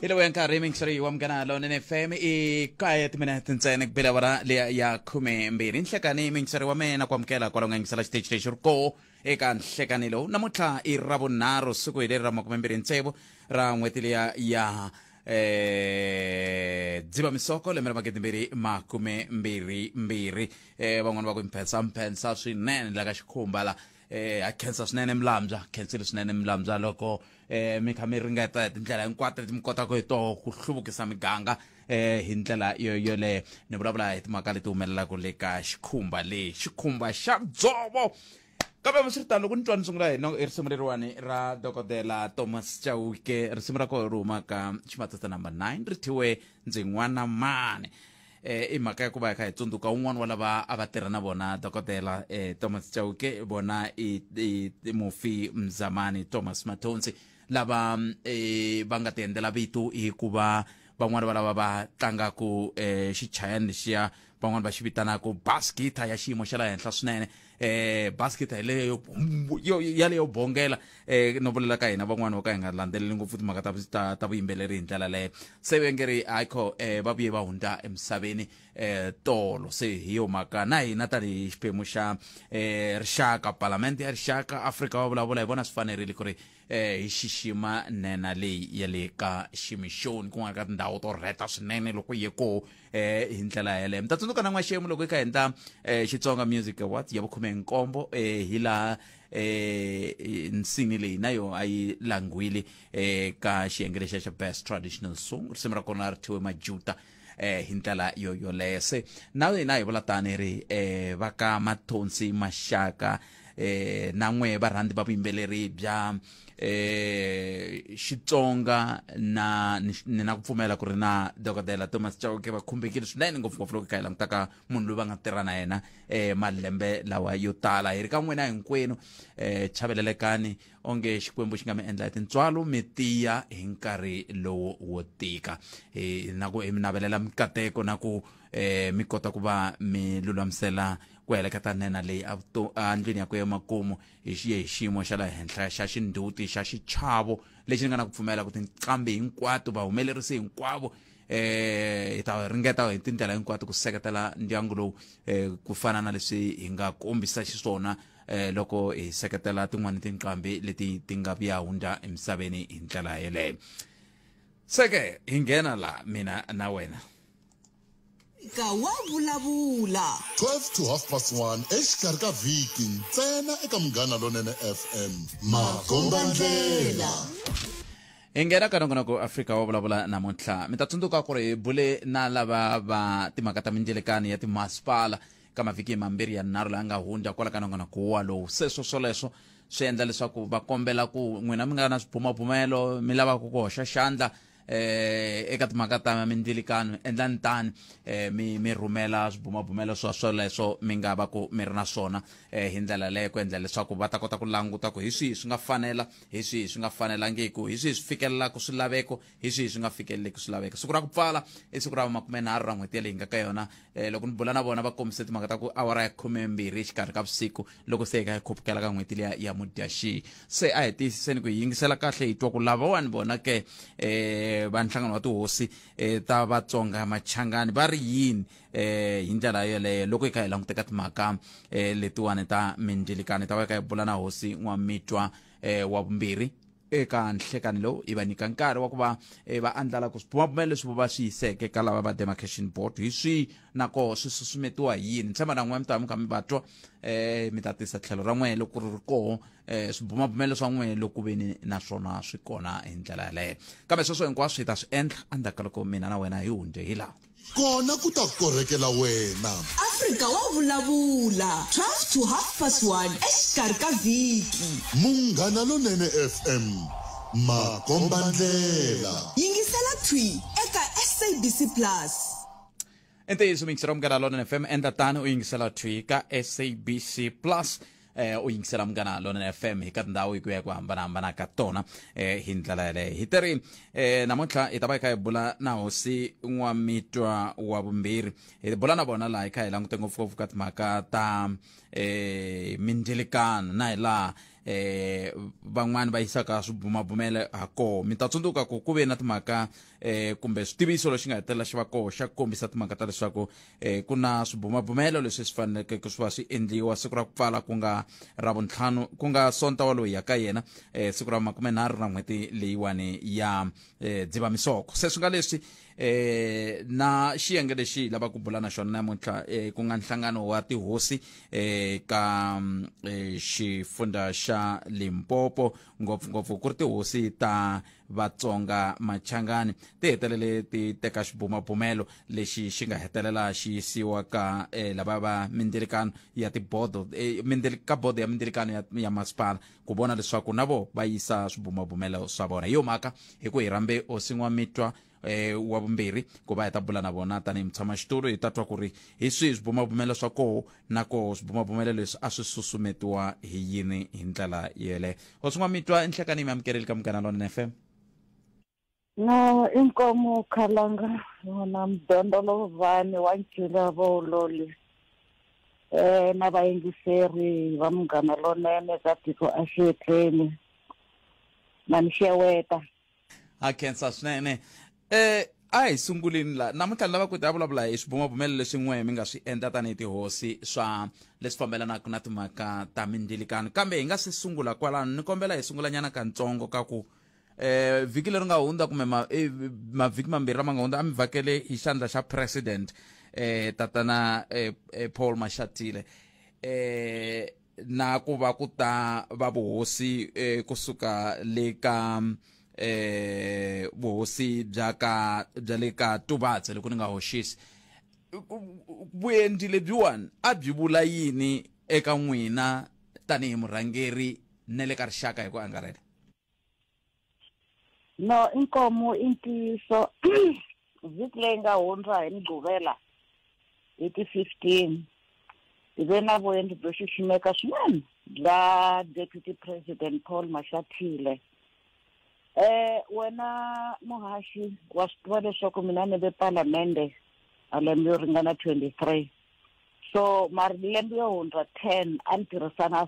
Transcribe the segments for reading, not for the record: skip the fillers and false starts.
Ilo yang ka mintswa wa mganalo na FM kaya timinatin ntsena kubelawara ya khume mbirhi nhlekani mintswa wa mena kwamkela kwalonga ngisala stage station ko eka nhlekanilo namuntlha i ravunharhu siku hi leri ra 23 ra n'hweti leya ya dzivamisoko lembe ra 2022 van'wana va ku mphensa swinene la ka xikhumba la a khensa swinene mlamja khensile swinene mlamja loko mi kha mi ringeta tindlela hinkwato leti mi kotaka hi toho ku hluvukisa miganga hi ndlela yoleyo ni vulavula hi timhaka leti humelelaka le ka xikhumba xa dzovo kambe maswiritano loko ni twa ni sungula hi risimu leriwani ra dokodela Thomas Chauke risimu ra koho ri huma ka ximatsatsa number 9 ri thiwe ndzi n'wana mane i mhaka ya ku va hi kha hi tsundzuka un'wana wa lava a va tirha na vona dokodela Thomas Chauke bona i mufi mzamani Thomas Matonsi lava va nga ti endlela vito hi ku va van'wana va lava va tlangaku xichayani lexiya van'wana va xi vitanaka basketa ya xiyimo xa la henhla swinene basketa yaleyo bongela no vulela ka hina van'wana vo ka hi nga landzeleli ngopfu timhaka ta vuyimbeleri hi ndlela leyo se vengeri ayikho va vuye va hundza emisaveni tolo se hi yo mhaka na hina tanihi xiphemu xa rixaka palamende ya rixaka Afrika va vulavula hi vona swi fanerile ku ri hi xixima nena leyi ya le ka ximixoni ku nga ka tindhawu to rheta swinene loko ye ko hi ndlela yeleyo mi ta tsundzuka na n'waxemu loko hi kha hi endla Xitsonga Music Awards ya vu-17 hi laha nsini leyi na yo a yi langwile ka xiyenge lexiya xa best traditional song risimu ra kona ri thiwe Majuta hi ndlela yoleyo se na hina hi vula tani ri va ka Mathonsi Maxaka na n'we varhandzi va vuyimbeleri bya Xitsonga ni na ku pfumela ku ri na dokodela Thomas Chauke va khumbekile swinene ngopfungopfu loko hi kha hi langutaka munhu loyi va nga tirha na yena malembe lawa yo tala hi ri ka n'wina hinkwenu chavelelekani onge xikwembu xi nga mi endla hi tintswalo mi tiya hi nkarhi lowu wo tika na ku mi navelela mikateko na ku mi kota ku va mi lulamisela ku heleketa nena leyi a ndlwini ya ku emakumu hi xiyimo xa la henhla xa xinduti xa xichavo lexi ni nga na ku pfumela ku tinqambi hinkwato vahumelerisi hinkwavo hi ta ringeta hi tindlela hinkwato ku seketela ndyangu lowu ku fana na leswi hi nga kombisa xiswona loko hi seketela tin'wana tinqambi leti ti nga vuya hundza emisaveni hi ndlela yeleyo seke hi nghena la mina na wena ka wa vulavula 12 to 1:30 exikarhi ka vhiki ntsena eka Munghana Lonene FM makombandlela hi nghena ka nongonoko Afrika wa vulavula namuntlha mi ta tsundzuka ku ri bule na lava va timhaka ta mindzelekani ya timasipala ka mavhiki mambirhi ya nharhu laya nga hundza kwala ka nongonoko walowu swoleswo swi endla leswaku va kombela ku n'wina mi nga na swibumabumelo mi lava ku hoxa xandla eka timhaka ta mindzelekano endlani tani mi rhumela swibumabumelo swoleswo mi nga va ku mi ri na swona hi ndlela leyo ku endla leswaku va ta kota ku languta ku hi swihi swi nga fanela hi swihi swi nga fanelangiku hi swihi swi fikelelaka swilaveko hi swihi swi nga fikeleleki swilaveko siku ra ku pfala i siku ra 23 ra n'hweti leyi nga ka yona loko ni bula na vona va kombise timhaka ta ku awara ya 12 exikarhi ka vusiku loko se hi ka hi khupukela ka n'hweti leya ya Mudyaxihi se a hi tiyisiseni ku hi yingisela kahle hi twa ku lavawani vona ke va nhlangano wa tihosi ta Vatsonga Machangani va ri yini hi ndlela yeleyo loko hi kha hi languteka timhaka letiwani ta mindzelekano ta va ka hi bula na Hosi N'wa Mintwa wa vumbirhi eka nhlekani lowu i va nyika nkarhi wa ku va va andlala ku swibumabumelo leswi va swi yiseke ka lava va demarcation board hi swi na koho swi susumetiwa hi yini tshemba na n'we mi ta mi kha mi va twa mi ta tisa tlhelo ra n'we loko ri koho swibumabumelo swa n'we loko veni naswona swi kona hi ndlela yaleyo kambe sweswo hinkwaswo hi ta swi endla endzhaku ka loko mina na wena hi hundze hi laha kona ku ta korrekela wena Afrika wa vulavula 12 to 1:30 exikarhi ka vhiki Munghana Lonene FM makombandlela yingisela thwi eka SABC Plus ntiyiso mingisela Munghana Lonene FM endla tani u yingisela thwi ka SABC Plus u yingisela Munghana Lonene FM hi ka tindhawu hi ku ya ku hambanahambana ka tona hi ndlela yaleyo hi teri namuntlha hi ta va hi kha hi bula na Hosi N'wa Mintwa wa vumbirhi hi bula na vona laha hi kha hi langute ngopfungopfu ka timhaka ta mindzelekano na hi laha van'wani va yisaka swibumabumele ha koho mi ta tsundzuka ku ve na timhaka kumbe switiviso leswi nga hetelela xi va koho xa ku kombisa timhaka ta leswaku ku na swibumabumelo leswi swi faneleke ku swi va swi endliwa siku ra ku pfala ku nga ravuntlhanu ku nga sonta walowu hi yaka yena siku ra 30 na n'hweti leyiwani ya dzivamisoko se swi nga leswi na xiyenge lexi lava ku bula na xona namuntlha ku nga nhlangano wa tihosi ka xifundza xa Limpopo ngopfungopfu ku ri tihosi ta Vatsonga Machangani ti hetelele ti teka xibumabumelo lexi xi nga hetelela xi yisiwa ka lava va mindzelekano ya tibodo ka bodo ya mindzelekano ya masipala ku vona leswaku na vo va yisa swibumabumelo swa vona hi yo mhaka hi ku hi rambe Hosi N'wa Mintwa wa vumbirhi ku va hi ta bula na vona tanihi mutshamaxitulu hi ta twa ku ri hi swihi swibumabumelo swa koho na koho swibumabumelo leswi a swi susumetiwa hi yini hi ndlela yeleyo. Hosi N'wa Mintwa inhlekani mi amukeleli ka Munghana Lonene FM. No, inkomo khalanga wona mdondolo vani wa ncila vololi na vayingiseri va Munghana Lonene ka tiko a xiyetleni na mixeweta a khensa swinene a hi sungulini la namuntlha ni lava ku ta vulavula hi swibumabumelo leswi n'we mi nga swi endla tanihi tihosi swa leswi fambelanaka na timhaka ta mindzelekano kambe hi nga se sungula kwalano ni kombela hi sungula nyana kantsongo ka ku vhiki leri nga hundza kumbe mavhiki mambirhi lama nga hundza a mi vhakele hi xandla xa president tatana Paul Mashatile na ku va ku ta va vuhosi kusuka le ka vuhosi bya le ka Tuvatse loko ni nga hoxisi vuendli lebyiwani a byi vula yini eka n'wina tanihi murhangeri ne le ka rixaka hi ku angarhela? no inkomo intiso vhiki leyi nga hundza hi Mugqivela hi ti 15 hi ve na vuendli byo xiximeka swinene bya Deputy President Paul Mashatile. Wena muhaxi wa swi tiva leswaku mina ni ve palamende a lembe yo ringana 23 so mari lembe yo hundza 10 a ni tirhisana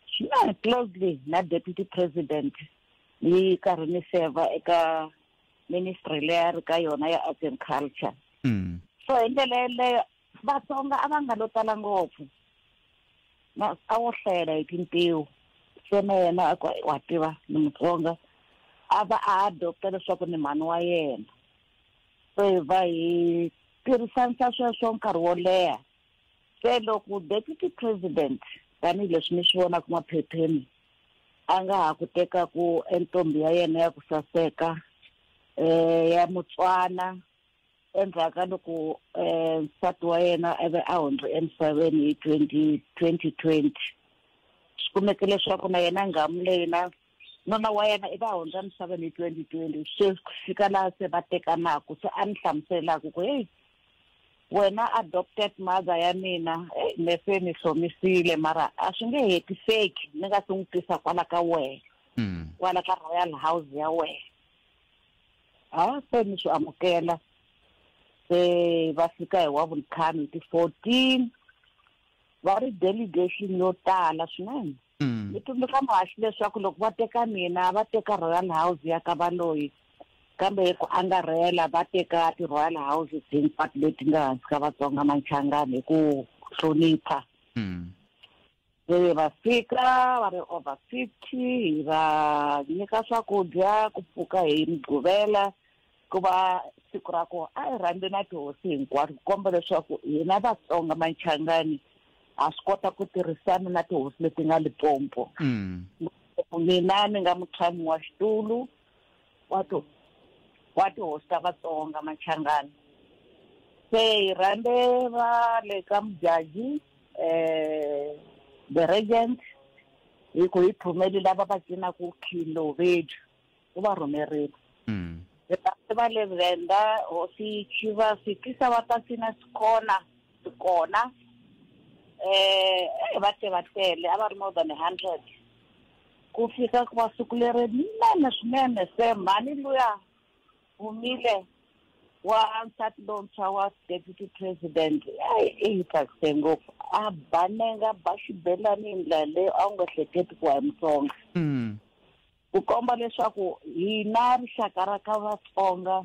swinene closely na Deputy President yi karhi ni seva eka ministry leyi ri ka yona ya arts and culture so hi ndlela yeleyo Vatsonga a va nga lo tala ngopfu na a wo hlela hi tintiwo se na yena a wa tiva ni Mutsonga a va a adopta leswaku ni mhani wa yena so hi va hi tirhisanisa sweswo nkarhi wo leha se loko Deputy President tanihileswi ni swi vonaka maphepheni a nga ha ku teka ku entombi ya yena ya ku saseka ya Mutswana endzhaka loko nsati wa yena a ve a hundze emisaveni hi 2020 swi kumeke leswaku na yena ngamu leyi na nona wa yena i va hundza emisaveni hi 2020 se fika laha se va tekanaka se a ni hlamuselaka ku hey wena adopted mother ya mina me se ni hlomisile mara a swi nge hetiseki ni nga swi n'wi tisa kwala ka wehe kwala ka royal house ya wehe se ni swi amukela se va fika hi Wavuntlhanu hi ti 14 va ri delegation yo tala swinene ni tumbuluka muhaxi leswaku loko va teka mina va teka royal house ya ka Valoyi kambe hi ku angarhela va teka ti-royal houses hinkwato leti nga hansi ka Vatsonga Machangani hi ku hlonipha se va fika va ri over 50 hi va nyika swakudya ku pfuka hi Mugqivela ku va siku ra ko a hi rhambi na tihosi hinkwato ku komba leswaku hina Vatsonga Machangani a swi kota ku tirhisana na tihosi leti nga Limpopo mina ni nga mutshami wa xitulu wa tihosi ta Vatsonga Machangani se hi rhambe va le ka Mudyaji the regent hi ku hi phumeli lava va cinaka Khilovedu u va rhumerile va le Venda hosi Chiva fikisa va ta sina sikona va tele a va ri more than 100 ku fika ku va siku leri swinene se mhani luya humile wansati lontshwa wa deputy president hi tsakise ngopfu a banenga ba xibelani hi ndlela leyi a wu nga hleketi ku wa hi Mutsonga ku komba leswaku hina rixaka ra ka Vatsonga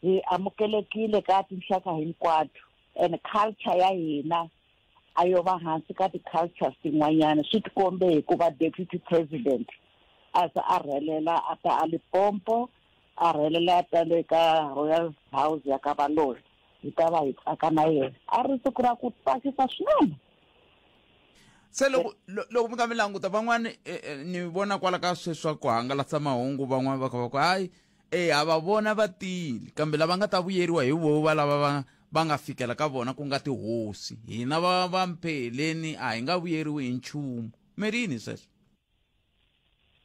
hi amukelekile ka tinxaka hinkwato and culture ya hina a yo va hansi ka ti-cultures tin'wanyana swi tikombe hi ku va deputy president a rhelela a ta a Limpopo a rhelela ta le ka Royal House ya ka Valori hi ta va hi tsaka na yena a ri siku ra ku tsakisa swinene. Se loko mi ka mi languta van'wani ni vona kwala ka sweswi ku hangalasa mahungu van'wani va kha va ku hayi ha va vona va tile kambe lava nga ta vuyeriwa hi vova lava va nga fikela ka vona ku nga tihosi hina va mpheleni a hi nga vuyeriwi hi nchumu mi rini sweswo?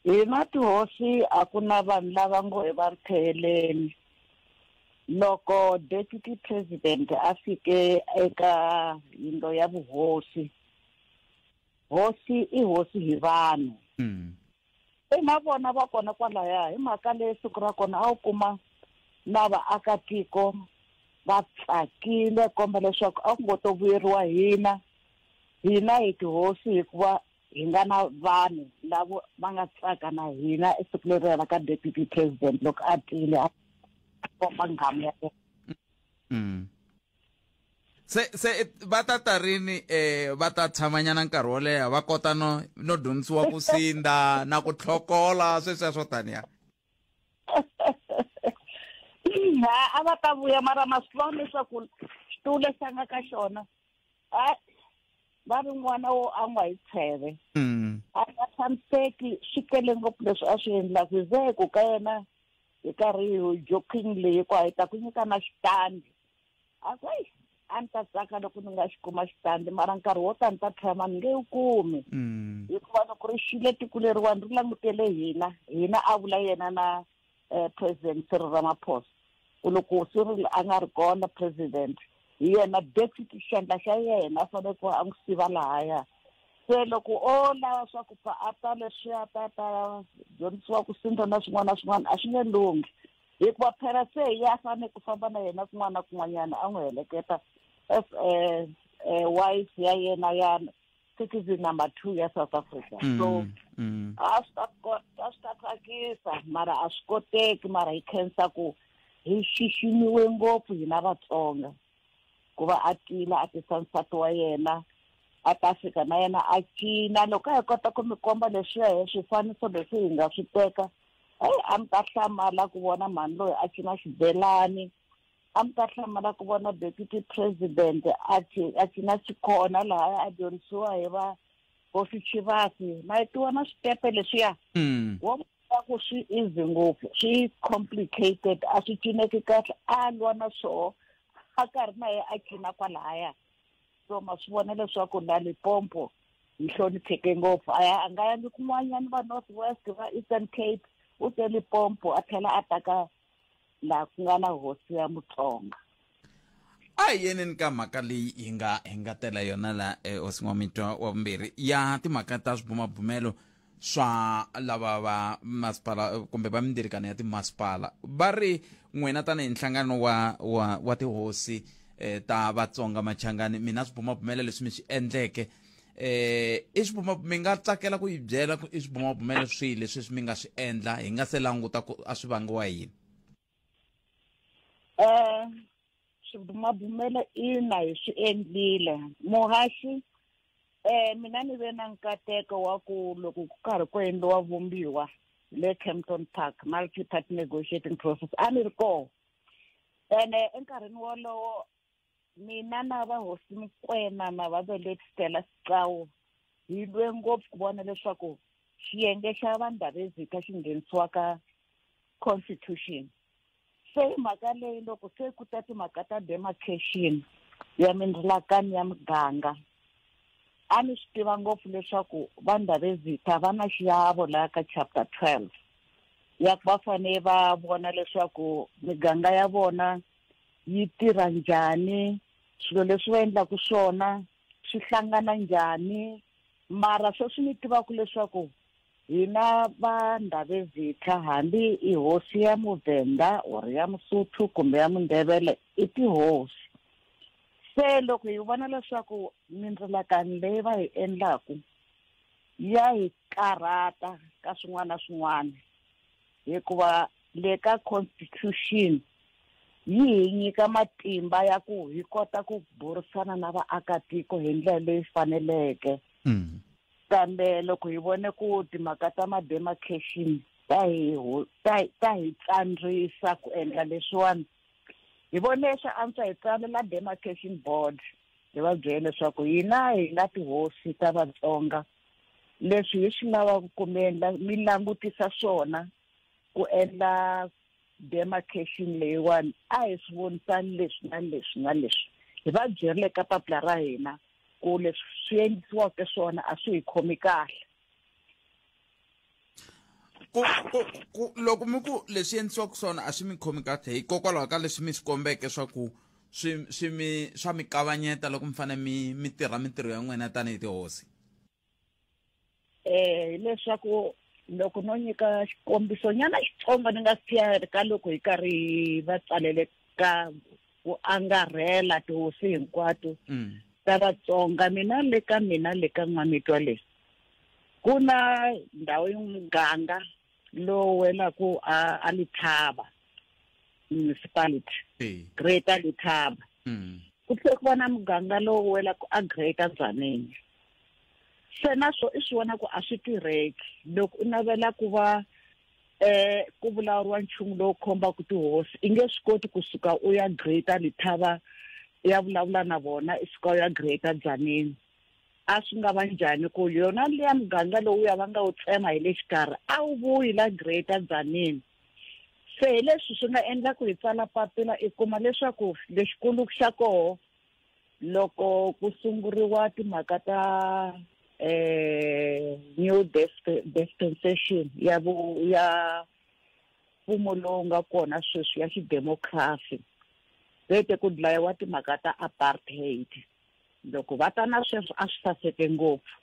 Hina tihosi a ku na vanhu lava ngo hi va mpheleni. Loko deputy president a fike eka yindlo ya vuhosi, hosi i hosi hi vanhu. Na vona va kona kwalaya hi mhaka leyi siku ra kona a wu kuma na vaakatiko va tsakile komba leswaku a ku ngo to vuyeriwa hina hi tihosi hikuva hi nga na vanhu lavo va nga tsaka na hina esiku leri ka deputy president loko a tile a komba nghamu ya yena. Se va ta ta rini va ta tshamanyana nkarhi wo leha va kota no dyondzisiwa ku sinda na ku tlhokola sweswiya swo taniya? A va ta vuya mara maswona leswaku xitulu lexi a nga ka xona va ri n'wana wo a nga hi tsheve a nga tshamiseki swi tele ngopfu leswi a swi endlaku hi ze ku ka yena hi karhi hi joking leyi ku hi ta ku nyika na xitandi a ni ta tsaka loko ni nga xi kuma xitandi mara nkarhi wo ta ni ta tshama ni nge wu kumi hikuva loko ri xile tiko leriwani ri langutele hina a vula yena na president Cyril Ramaphosa ku loko Cyril a nga ri kona president hi yena deputy xandla xa yena a fanele ku a n'wi siva lahaya. Se loko o lava swa ku pfa a ta leswiya ta dyondzisiwa ku sinda na swin'wana na swin'wana a swi nge lunghi hikuva phela se hi ya fanele ku famba na yena kun'wana na kun'wanyana a n'wi heleketa wife ya yena ya citizen number 2 ya South Africa. So a swi ta tsakisa mara a swi koteki mara hi khensa ku hi xiximiwe ngopfu hina Vatsonga ku va a tila a tisa nsati wa yena a ta fika na yena a cina loko hi kota ku mi komba leswiya hi swifaniso leswi hi nga swi teka a mi ta hlamala ku vona mhani loyi a cina xibelani a mi ta hlamala ku vona deputy president a cina xikhona laha a dyondzisiwa hi va Hosi Chivasi na ti vona switepe leswiya wo ku swi easy ngopfu swi complicated a swi cineki kahle a lwa na swoho a karhi na ye a cina kwalaya. So ma swi vona leswaku na Limpopo hi hlonipheke ngopfu a nga yangi kun'wanyana va North West va Eastern Cape u te Limpopo a tlhela a taka laha ku nga na hosi ya Mutsonga. A hi yeneni ka mhaka leyi hi nga tela yona la Hosi N'wa Mintwa wa vumbirhi ya timhaka ta swibumabumelo swa lava va masipala kumbe va mindzilekano ya timasipala va ri n'wina tanihi nhlangano wa tihosi ta Vatsonga Machangani mina swibumabumelo leswi mi swi endleke i mi nga tsakela ku yi byela ku i swibumabumelo swihi leswi mi nga swi endla hi nga se languta ku a swi vangiwa yini? Swibumabumelo ina hi swi endlile muhaxi mina ni ve na nkateko wa ku loko ku karhi ku endliwa vumbiwa le Kempton Park multi-party negotiating process a ni ri koho ene enkarhini wolowo mina na va Hosi N'wa na va le Stella Scawo hi lwe ngopfu ku vona leswaku xiyenge xa vandhavezika xi nghenisiwa ka constitution. Se mhaka leyi loko se ku ta timhaka ta demarcation ya mindzelakano ya muganga a ni swi tiva ngopfu leswaku vandhavezika va na xiyavo laha ka chapter 12 ya ku va fanele va vona leswaku miganga ya vona yi tirha njhani swilo leswi va endlaku swona swi hlangana njhani mara sweswi ni tivaka leswaku hina va Ndabezitha hambi I hosi ya Muvenda or ya Msotho kumbe ya Mundebele I tihosi. Se loko hi vona leswaku mindzelakano leyi va hi endlaku ya hi karata ka swin'wana na swin'wana hikuva le ka constitution yi hi nyika matimba ya ku hi kota ku burisana na vaakatiko hi ndlela leyi faneleke. Kambe loko hi vone ku timhaka ta ma-demarcation ta hi tsandzisa ku endla leswiwani, hi vone leswi antswa hi tsalela demarcation board hi va byela leswaku hina hi nga tihosi ta Vatsonga, leswi hi swi lavaka ku mi langutisa swona ku endla demarcation leyiwani a hi swi vonisani leswi na leswi na leswi. Hi va byerile ka papila ra hina ku leswi swi endlisiwaka swona a swi hi khomi kahle. Loko mi ku leswi endlisiwaka swona a swi mi khomi kahle hikokwalaho ka leswi mi swi kombeke swa ku swa mi kavanyeta loko mi fanele mi tirha mintirho ya n'wina tanihi tihosi. Leswaku loko no nyika xikombiso nyana xitsongo ni nga siya ka loko hi karhi va tsalele ka ku angarhela tihosi hinkwato ta Vatsonga. Mina le ka N'wa Mintwa leyi ku na ndhawu y'muganga lowu welaku a Lethaba municipality, Greater Lethaba. Ku tlhela ku va na muganga lowu welaku a Greater Tzaneen. Se naswo I swi vona ku a swi tirheki loko u navela ku va ku vulavuriwa nchumu lowu kombaka tihosi I nge swi koti kusuka u ya Greater Lethaba ya vulavula na vona I suka u ya Greater Tzaneen. A swi nga va njhani ku yona liya muganga lowu ya va nga wu tsema hi le xikarhi a wu vuyi la Greater Tzaneen. Se hi leswi swi nga endla ku hi tsala papila I kuma leswaku lexikulu xa koho loko ku sunguriwa timhaka ta new dispensation ya mfumo lowu nga kona sweswi ya xidemokhrasi, vete ku dlayiwa timhaka ta apartheid. Loko va ta na sweswo a swi saseke ngopfu.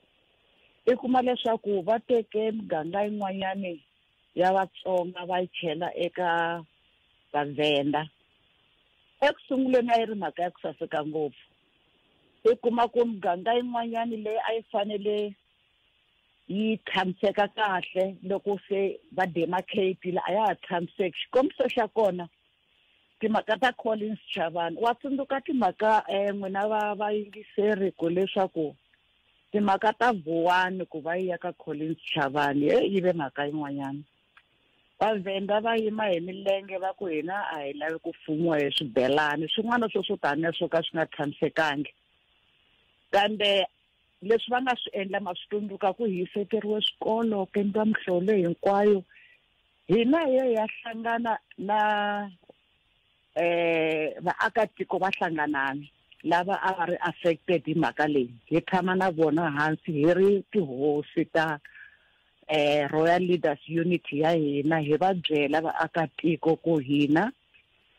I kuma leswaku va teke miganga yin'wanyani ya Vatsonga va yi chela eka Vavenda. Eku sunguleni a yi ri mhaka ya ku saseka ngopfu. I kuma ku miganga yin'wanyani leyi a yi fanele yi tshamiseka kahle loko se va demarcate la a ya ha tshamiseki. Xikombiso xa kona timhaka ta Collins Chavani, wa tsundzuka timhaka n'wina vayingiseri ku leswaku timhaka ta Vuwani ku va yi ya ka Collins Chavani yi ve mhaka yin'wanyana. Vavenda va yima hi milenge va ku hina a hi lavi ku fumiwa hi swibelani swin'wana swo taniya swo ka swi nga tshamisekangi. Kambe leswi va nga swi endla ma swi tsundzuka ku hi seteriwe swikolo ku endliwa mihlolo hinkwayo. Hina hi ya hlangana na vaakatiko va hlanganani lava a va ri affected hi mhaka leyi. Hi tshama na vona hansi hi ri tihosi ta Royal Leaders Unity ya hina hi va byela vaakatiko ku hina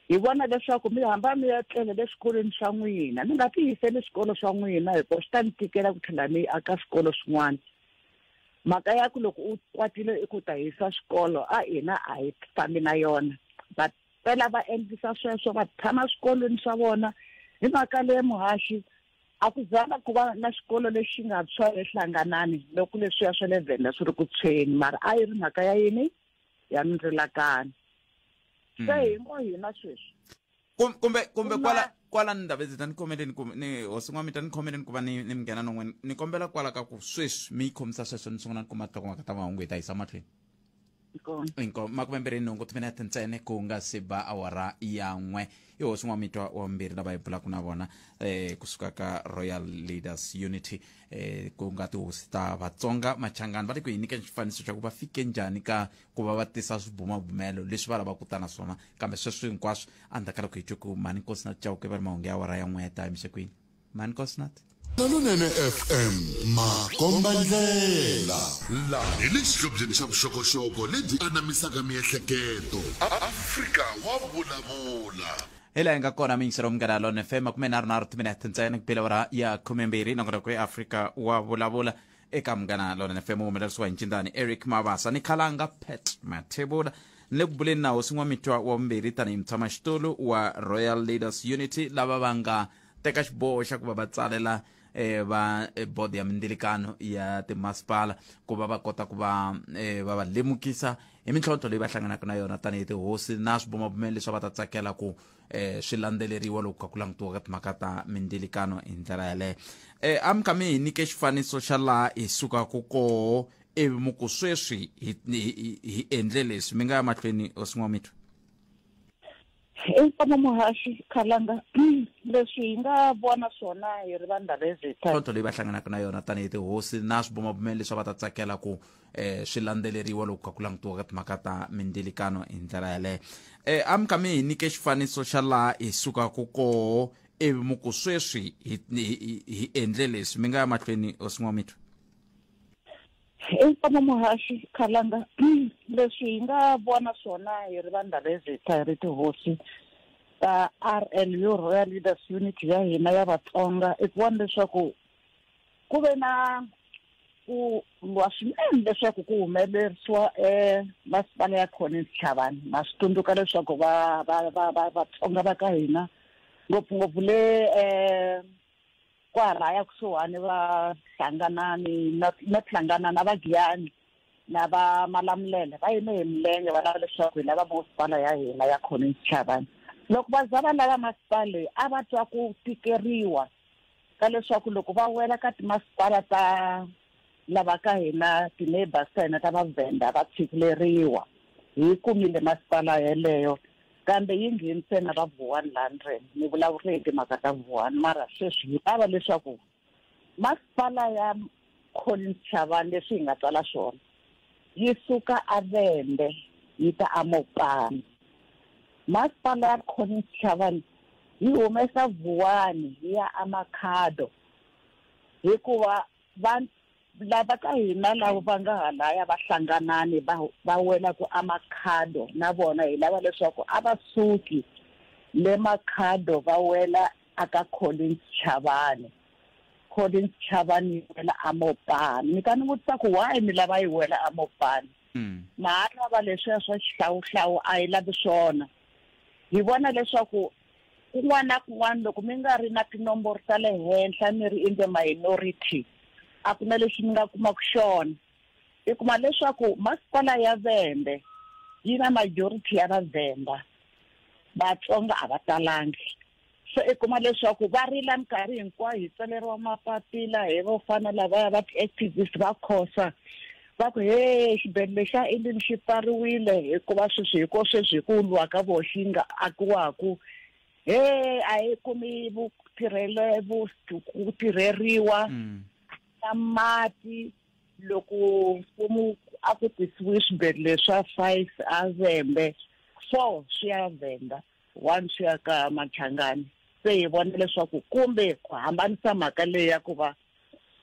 hi vona leswaku mi hamba mi ya tlela le swikolweni swa n'wina, mi nga tiyiseli swikolo swa n'wina hikuva swi ta mi tikela ku tlhela mi aka swikolo swin'wana. Mhaka ya ku loko u kwatile I ku ta hisa swikolo a hina a hi fambi na yona. Va tela va endlisa sweswo va tshama swikolweni swa vona hi mhaka leyi muhaxi a ku zanga ku va na xikolo lexi nga tshwa ehlanganani loko leswiya swa le Venda swi ri ku tshweni, mara a yi ri mhaka ya yini ya mindzelakano. Se hi ngo hina sweswi kumbe kwala Ndabezitha ni komeleni ni Hosi N'wa Mintwa ni komeleni ku va ni mi nghena non'wini ni kombela kwala ka ku sweswi mi yi khomisa sweswo ni sungula ni kuma nhlokomhaka ta mahungu hi ta yisa mahlweni. Makumembirhi nhungu timinete ntsene ku nga si ba awara ya 1 I Hosi N'wa Mintwa wa vumbirhi lava hi bulaka na vona kusuka ka Royal Leaders Unity ku nga tihosi ta Vatsonga machangani va le ku hi nyika xifaniso xa ku va fike njhani ka ku va va tisa swibumabumelo leswi va lavaka ku ta na swona. Kambe sweswo hinkwaswo a ndzhaku ka loko hi twe ku Mani Nkosinathi Chauke va ri mahungu ya awara ya 1 ya ta emisekweni. Mani Nkosinathi Nalunene FM Makombandlela la hi le xihlobyeni xa vuxokoxoko lebyi anamisaka miehleketo. Afrika wa vulavula hela hi nga kona mingisero Munghana Lonene FM 13 timinete ntsena ku bile awara ya 12 na ku Afrika wa vulavula eka Munghana Lonene FM humelerisiwa hi Ncindani Eric Mavasa ni Khalanga Pet Mathebula ni le ku buleni na Hosi N'wa Mintwa wa vumbirhi tanihi mutshamaxitulu wa Royal Leaders Unity lava va nga teka xiboho xa ku va va tsalela va board ya mindilekano ya timasipala ku va va kota ku va va lemukisa hi mintlhontlho leyi va hlanganaka na yona tanihi tihosi na swibumabumeli leswi va ta tsakela ku swi landzeleriwa loko ka ku langutiwa ka timhaka ta mindilekano hi ndlela yaleyo. A mi kha mi hi nyike xifaniso xa laha hi sukaka koho ivi muku sweswi hi endle leswi mi nga ya mahlweni Hosi N'wa Mintwa. Eka muhaxi Khalanga leswi hi nga vona swona hi ri vanhu lavezita ntlhontlho leyi va hlanganaka na yona tanihi tihosi na swibumabumeli leswi va ta tsakela ku swi landzeleriwa loko ka ku langutiwa ka timhaka ta mindilekano hi ndlela yaleyo. A mi kha mi hi nyike xifaniso xa laha hi sukaka koho ivi muku sweswi hi endle leswi mi nga ya mahlweni Hosi N'wa Mintwa. Eka muhaxi Khalanga leswi hi nga vona swona hi ri vanhu lavezita hi ri tihosi ta RLU Royal Leaders Unity ya hina ya Vatsonga i ku vona leswaku ku ve na ku lwa swinene leswaku ku humelerisiwa masipala ya Collins Chavani na swi tsundzuka leswaku Vatsonga va ka hina ngopfungopfu le kwalaya kusuhani va hlanganani na hlangana na Vagiyani na va Malamulele va yime hi milenge va lava leswaku hi lava masipala ya hina ya Collins Chavani. Loko va za va lava masipala a va twa ku tikeriwa ka leswaku loko va wela ka timasipala ta lava ka hina ti-neighbors ta hina ta Vavenda va tshikileriwa hi kumile masipala yeleyo kambe yi nghenise na va Vuwani Landren ni vulavula hi timhaka ta Vuwani mara sweswi hi lava leswaku masipala ya Collins Chavani leswi hi nga tsala swona yi suka a Vende yi ta a Mopani. Masipala ya Collins Chavani yi humesa Vuwani yi ya a Makhado hikuva lava ka hina lava va nga halaya va hlanganani va wela ku a Makhado na vona hi lava leswaku a va suki le Makhado va wela aka Collins Chavani. Collins Chavani yi wela a Mopani. Ni ka ni vutisa ku why mi lava yi wela a Mopani mara va leswiya swa xihlawuhlawu a hi lavi swona. Hi vona leswaku kun'wana na kun'wana loko mi nga ri na tinomboro ta le henhla mi ri in the minority a ku na lexi mi nga kumaka xona. I kuma leswaku masipala ya Vende yi na majority ya Vavenda Vatsonga a va talangi. So i kuma leswaku va rila minkarhi hinkwayo hi tsaleriwa mapapila hi vo fana lavaya va ti-activist va Khosa va ku xibedhlele xa Endlini xi pfariwile hikuva sweswi hiko sweswi ku lwa ka vo xi nga akiwaku a hi kumi ku tirheriwa na mati loko mfumo a ku tisiwe swibedhlele swa 5 a Zembe 4 swi ya Venda 1 swi ya ka Machangani. Se hi vona leswaku kumbe ku hambanisa mhaka leyi ya ku va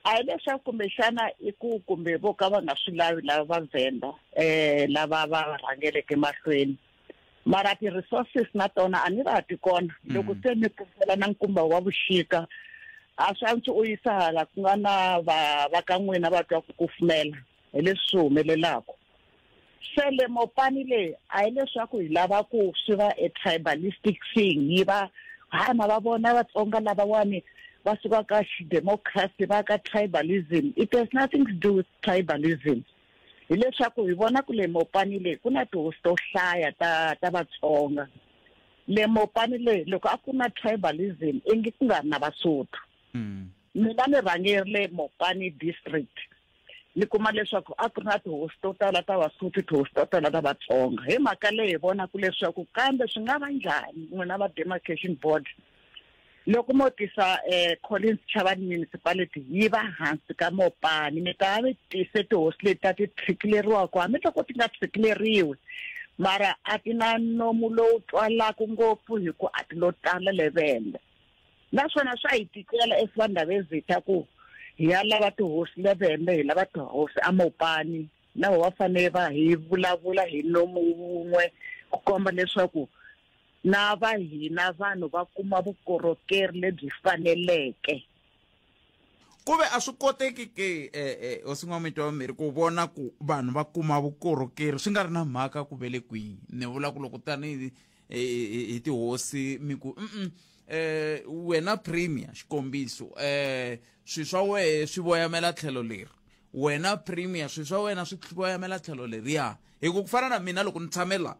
a hi leswaku kumbexana i ku kumbe vo ka va nga swi lavi lava va Venda lava va rhangeleke mahlweni mara ti-resources na tona a ni va ti kona. Loko se mi pfumela na nkumba wa vuxika a swi antswi u yisa hala ku nga na va ka n'wina va twa ku kufumela hi leswi swi humelelaka. Se le Mopani leyi a hi leswaku hi lava ku swi va a tribalistic thing yi va ma va vona Vatsonga lavawani va suka ka democracy va ka tribalism. It has nothing to do with tribalism. Hi leswaku hi vona ku le Mopani leyi ku na tihosi to hlaya ta Vatsonga. Le Mopani leyi loko a ku na tribalism ingi ku nga na Vasotho. Mina ni rhangerile Mopani district ni kuma leswaku a ku na tihosi to tala ta Vasotho tihosi to tala ta Vatsonga. Hi mhaka leyi hi vona ku leswaku kambe swi nga va njhani n'wina va demarcation board loko mo tisa Collins Chavani municipality yi va hansi ka Mopani mi ta vi tise tihosi leti ta ti tshikileriwaka hambi loko ti nga tshikileriwi mara a ti na nomu lowu twalaka ngopfu hi ku a ti lo tala le Venda. Naswona swa hi tikela esivandavezita ku hi ya lava tihosi le Venda hi lava tihosi a Mopani na va fanele va hi vulavula hi nomu wun'we ku komba leswaku na va hina vanhu va kuma vukorhokeri lebyi faneleke. kuve a swi koteki ke Hosi N'wa Mintwa vumbirhi ku vona ku vanhu va kuma vukorhokeri swi nga ri na mhaka ku vele kwihi ni vula ku loko tani hi tihosi mi ku wena premier xikombiso swi swa wehe swi voyamela tlhelo leri wena premier swi swa wena swi voyamela tlhelo leriya hi ku fana na mina loko ni tshamela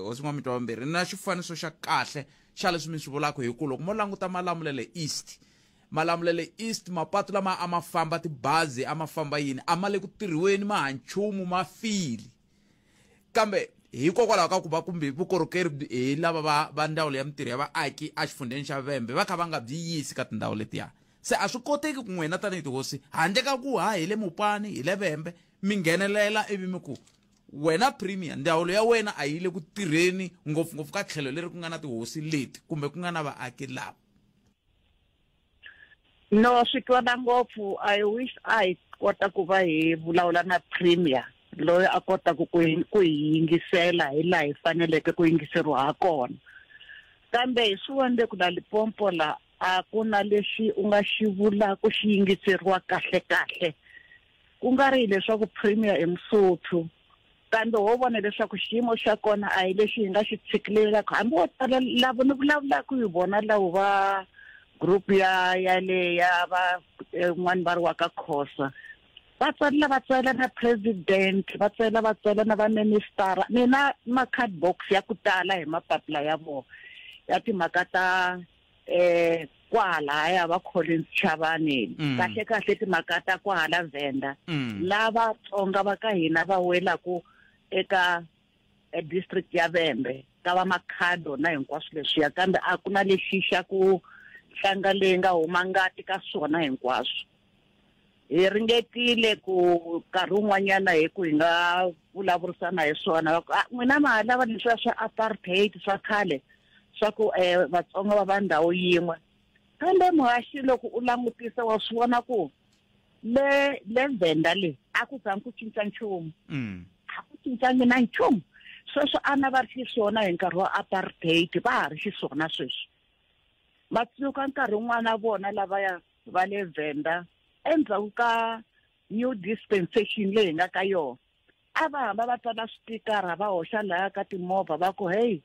Hosi N'wa Mintwa vumbirhi na xifaniso xa kahle xa leswi mi swi vulaka hi ku loko mo languta Malamulele East mapatu lama a ma famba tibazi a ma famba yini a ma le ku tirhiweni ma hanchumu ma fili kambe hikokwalaho ka ku va kumbe vukorhokeri hi lava va ndawulo ya mitirho ya vaaki a xifundeni xa Vhembe va kha va nga byi yisi ka tindhawu letiya se a swi koteki ku n'wina tanihi tihosi handle ka ku hi le Mopani hi le Vhembe mi nghenelela ivi mi ku wena premier ndawulo ya wena a yi le ku tirheni ngopfungopfu ka tlhelo leri ku nga na tihosi leti kumbe ku nga na vaaki lava. No, swi kona ngopfu. I wish I kota ku va hi vulavula na premier loyi a kota ku hi yingisela hi laha hi faneleke ku yingiseriwa ha kona kambe hi swi wende ku na Limpopo la a ku na lexi u nga xi vula ku xi yingiseriwa kahle ku nga ri leswaku premier i Msotho kambe ho vona leswaku xiyimo xa kona a hi lexi hi nga xi tshikilelaka hambi wo tala lavo ni vulavula ku hi vona lavo va group ya va n'wani va ri wa ka Khosa va tsala na president va tsala na va minister mina ma card box ya ku tala hi mapapila ya vona ya timhaka ta kwalaya va Collins Chavani kahle timhaka ta kwala Venda lava tsonga va ka hina va welaku eka district ya Vhembe ka va Makhado na hinkwaswo leswiya kambe a ku na lexi xa ku hlanga leyi nga huma ngati ka swona hinkwaswo hi ringetile ku nkarhi wun'wanyana hi ku hi nga vulavurisana hi swona n'wina ma lava leswiya swa apartheid swa khale swa ku vatsonga va ndhawu yin'we kambe muhaxi loko u langutisa wa swi vona ku le Venda le a ku zangi ku cinca nchumu a ku cincangi na nchumu sweswo a na va ri xiswona hi nkarhi wa apartheid va ha ri xiswona sweswo matsiko nkarhi wun'wana vona lavaya va le Venda endzhaku ka new dispensation leyi nga ka yona a va hamba va tsala switikara va hoxa laha ka timovha va ku hey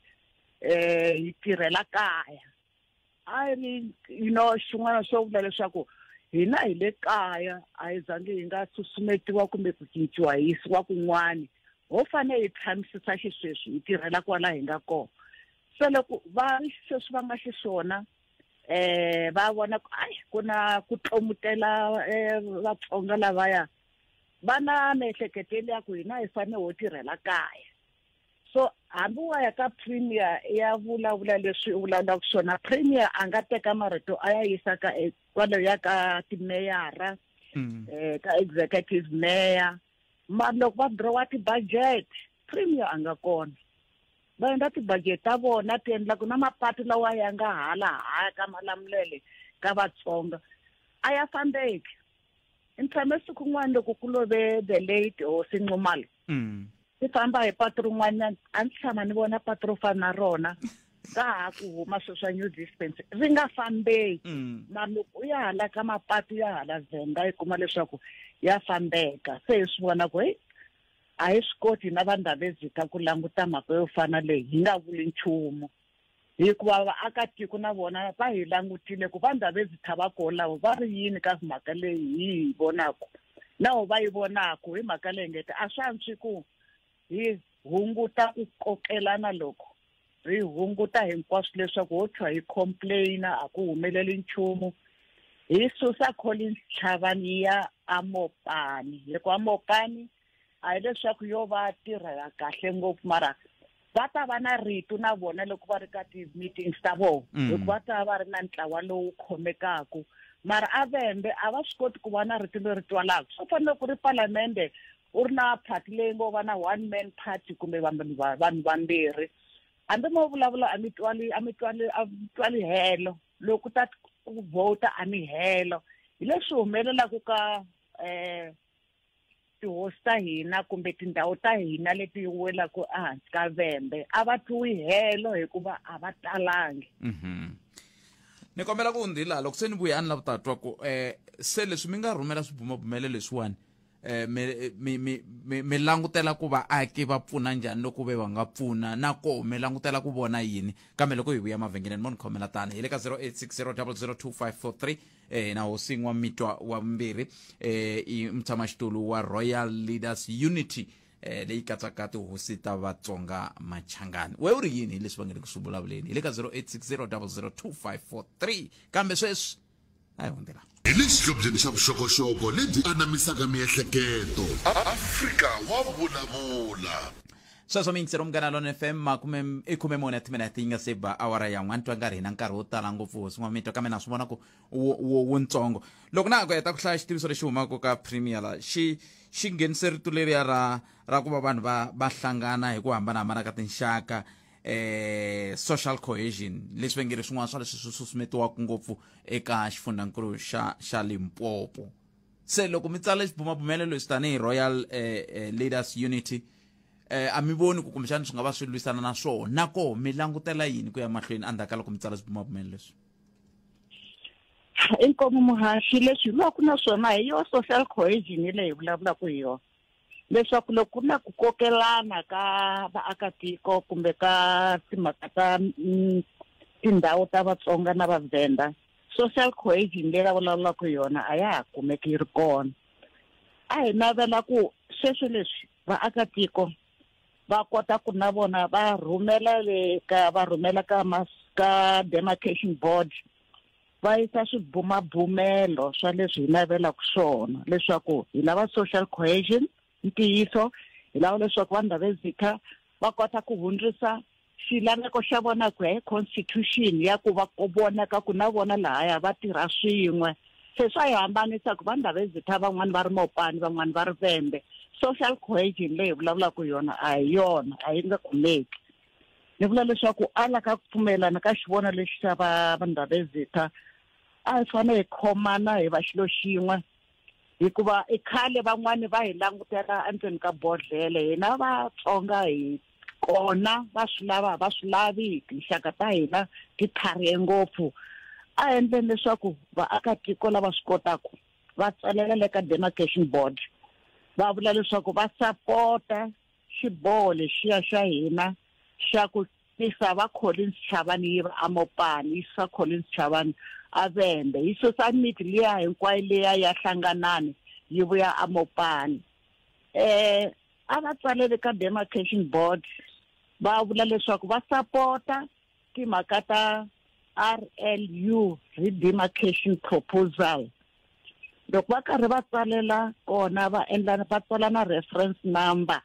hi tirhela kaya a ri xin'wana swo vula leswaku hina hi le kaya a hi zangi hi nga susumetiwa kumbe ku cinciwa hi yisiwa kun'wana ho fanele hi tshamisisa xisweswi hi tirhela kwala hi nga kona se loko va ri sweswi va nga xiswona va vona ku na ku tlomutela vatsonga lavaya va na miehleketelelo ya ku hina hi fanele ho tirhela kaya so hambi wa ya ka premier ya vulavula leswi u vulavulaka swona premier a nga teka marito a ya yisa ka kwalaho ya ka timeyara ka executive mayor mara loko va drawa ti-budget premier a nga kona va endla ti-budget ta vona ti endla ku na mapatu lawa ya nga hala ka Malamulele ka vatsonga a ya fambeki ni tshame siku n'wana loko ku love the late Hosi N'wa Mintwa ti famba hi patu rin'wanyana a ni tshama ni vona patu ro fana na rona ka ha ku huma swilo swa new dispense ri nga fambeki mara loko u ya hala ka mapatu ya hala Venda yi kuma leswaku ya fambeka se hi swi vona ku a hi swi koti na vandhavezika ku languta mhaka yo fana leyi hi nga vuli nchumu hikuva vaakatiko na vona va hi langutile ku vandhavezika va kolavo va ri yini ka mhaka leyi hi vonaka naho va yi vonaka hi mhaka leyi ngete a swi antswi ku hi hunguta ku kokelana loko hi hunguta hinkwaswo leswaku ho thwa hi complaina a ku humeleli nchumu hi susa Collins Chavani ya Mopani hikuva Mopani a hi leswaku yo va tirha kahle ngopfu mara va ta va na rito na vona loko va ri ka ti-meetings ta vona hikuva va ta va ri na ntlawa lowu khomekaku mara a Vhembe a va swi koti ku va na rito leri twalaka swo fanele ku ri palamende u ri na party leyi ngo va na one man party kumbe vanhu vambirhi hambi mo vulavula a mi twali helo loko ta ku vota a mi helo hi leswi humelelaku ka tihosi ta hina kumbe tindhawu ta hina leti welaku ehansi ka Vhembe a va twiwi helo hikuva a va talangi ni kombela ku ndila loko se ni vuya ani lava ta twa ku se leswi mi nga rhumela swibumabumelo leswiwani mi langutela ku vaaki va pfuna njhani loko ve va nga pfuna nako mi langutela ku vona yini kambe loko hi vuya mavhengeleni mo ni khomela tani hi le ka 0860002543 na Hosi N'wa Mintwa wa vumbirhi i mutshamaxitulu wa Royal Leaders Unity leyi katsaka tihosi ta Vatsonga Machangani we u ri yini hi leswi va nga le ku swi vulavuleni hi le ka 0860002543 kambe sweswi ayi hundela hi le xihlobyeni xa vuxokoxoko lebyi anamisaka miehleketo Afrika wa vulavula sweswo mintsero Munghana Lonene FM 14 minute yi nga se ba awara ya n'wana twa nga ri hina nkarhi wo tala ngopfu Hosi N'wa Mintwa kambe na swi vona ku wutsongo loko na ku heta ku hlaya xitiviso lexi humaka ka premier la xi nghenise rito leriya ra ku va vanhu va hlangana hi ku hambanahambana ka tinxaka social cohesion leswi vengeri swin'wana swa leswi swi susumetiwaka ngopfu eka xifundzankulu xa Limpopo se loko mi tsala xibumabumelo leswi tanihi Royal Leaders Unity a mi voni ku kumbexana swi nga va swi lwisana na swona nako mi langutela yini ku ya mahlweni andaka loko mi tsala swibumabumelo leswi inkomo muhaxi leswi loko ku na swona hi yo social cohesion leyi vulavulaka hi yona leswaku loko ku na ku kokelana ka vaakatiko kumbe ka timhaka ta tindhawu ta Vatsonga na Vavenda social cohesion leyi vulavulaka hi yona a ya ha kumeki yi ri kona a hi navela ku sweswi leswi vaakatiko va kota ku na vona va rhumela ka demarcation board va yisa swibumabumelo swa leswi hi navelaka swona leswaku hi lava social cohesion ntiyiso hi lava leswaku vanhu va Zika va kota ku hundzisa xilaveko xa vona ku ya hi constitution ya ku va vonaka ku na vona lahaya va tirha swin'we se swa hi hambanisa ku vanhu va Zika van'wani va ri Mopani van'wani va ri Vembe social cohesion leyi vulavulaka yona a hi yona a yi nga kumeki ni vula leswaku ala ka ku pfumelana ka xivono lexi xa vanhu va Zika a hi fanele hi khomana hi va xilo xin'we hikuva i khale van'wani va hi langutela endzeni ka bodlele hina Vatsonga hi kona va swi lavi tinxaka ta hina ti tharihe ngopfu a endleni leswaku vaakatiko lava swi kotaka va tsalela le ka demarcation board va vula leswaku va sapota xiboho lexiya xa hina xa ku tisa va Collins Chavani yi va Mopani yi sa Collins Chavani a Vembe yi susa miti liya hinkwayo leya ya hlanganani yi vuya Mopani a va tsalele ka demarcation board va vula leswaku va sapota timhaka ta RLU redemarcation proposal loko va karhi va tsalela kona va tsala na reference number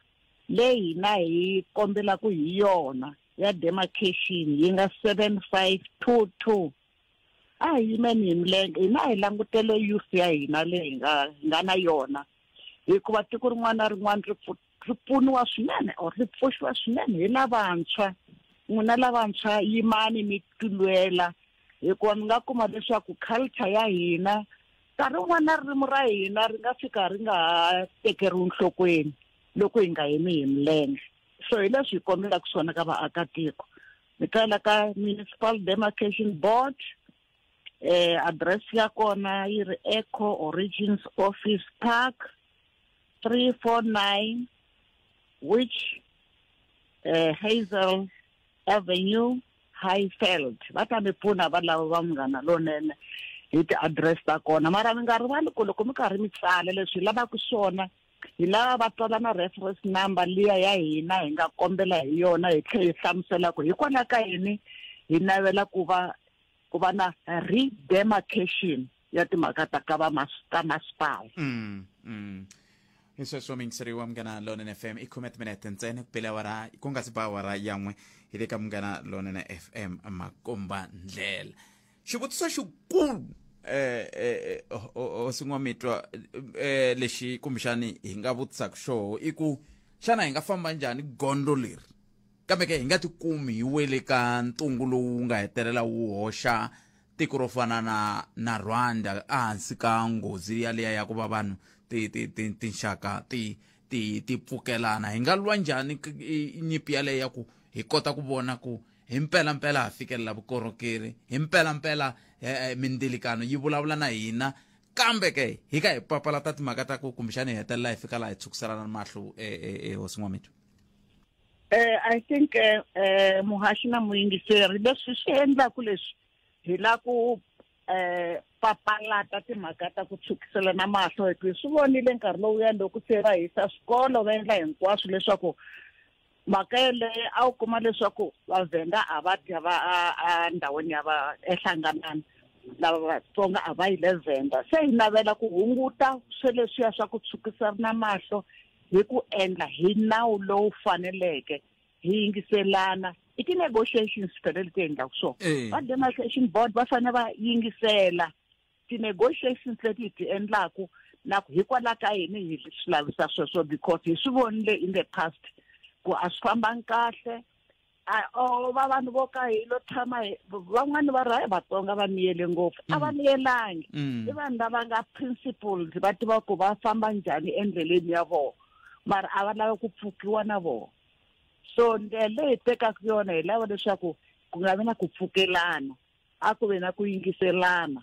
leyi na hi kombela ku hi yona ya demarcation yi nga 7522 a hi yimeni hi milenge hina hi langutele youth ya hina leyi nga na yona hikuva tiko rin'wana na rin'wana ri pfuniwa swinene or ri pfuxiwa swinene hi lavantshwa n'wina lavantshwa yimani mi tilwela hikuva mi nga kuma leswaku culture ya hina nkarhi wun'wana na ririmi ra hina ri nga fika ri nga ha tekeriwi nhlokweni loko hi nga yimi hi milenge so hi leswi hi kombelaka swona ka vaakatiko mi kala ka municipal demarcation board address ya kona yi ri Eco Origins Office Park 349 which Hazel Avenue Highfield va ta mi pfuna va lava va Munghana Lonene hi ti-address ta kona mara mi nga rivali ku loko mi karhi mi tsala leswi hi lavaka swona hi lava va tsala na reference number liya ya hina hi nga kombela hi yona hi tlhela hi hlamusela ku hikwalaho ka yini hi navela ku va na redemarcation ya timhaka ta ka masipala hi sweswo mingiseri wa Munghana Lonene FM i 10 minute ntsena ku pela wara ku nga si ba wara yan'we hi le ka Munghana Lonene FM makomba ndlela xivutiso xikulu Hosi N'wa Mintwa lexi kumbexani hi nga vutisaka xoho i ku xana hi nga famba njhani gondo leri kambe ke hi nga tikumi hi wele ka ntungu lowu nga hetelela wu hoxa tiko ro fana na Rwanda ehansi ka nghozi yaleya ya ku va vanhu tinxaka ti pfukelana hi nga lwa njhani nyipi yaleyo ya ku hi kota ku vona ku hi mpela ha fikelela vukorhokeri hi mpela mindilikano yi vulavula na hina kambe ke hi ka hi papalata timhaka ta ku kumbexana hi hetelela hi fika laha hi tshukiselana mahlo Hosi N'wa Mintwa. I think muhaxi na muyingiseri leswi swi endlaku leswi hi la ku papalata timhaka ta ku tshukiselana mahlo hi ku swi vonile nkarhi lowuya loko se va hisa swikolo va endla hinkwaswo leswaku mhaka yeleyo a wu kuma leswaku vaVenda a va dya va ndhawini ya va ehlanganani lava vatsonga a va yile Venda se hi navela ku hunguta swe leswiya swa ku tshukiselana mahlo hi ku endla hi nawu lowu faneleke hi yingiselana i ti-negotiations phela leti endlaku swona va demarcation board va fanele va yingisela ti-negotiations leti hi ti endlaku na ku hikwalaho ka yini hi swi lavisa sweswo because hi swi vonile in the past ku a swi fambangi kahle va vanhu vo ka hi lo tshama van'wani va ra vatsonga va miyele ngopfu a va miyelangi i vanhu lava nga principles va tiva ku va famba njhani endleleni ya vona mara a va lava ku pfukiwa na vona so ndlela leyi tekaka yona hi lava leswaku ku nga vi na ku pfukelana a ku ve na ku yingiselana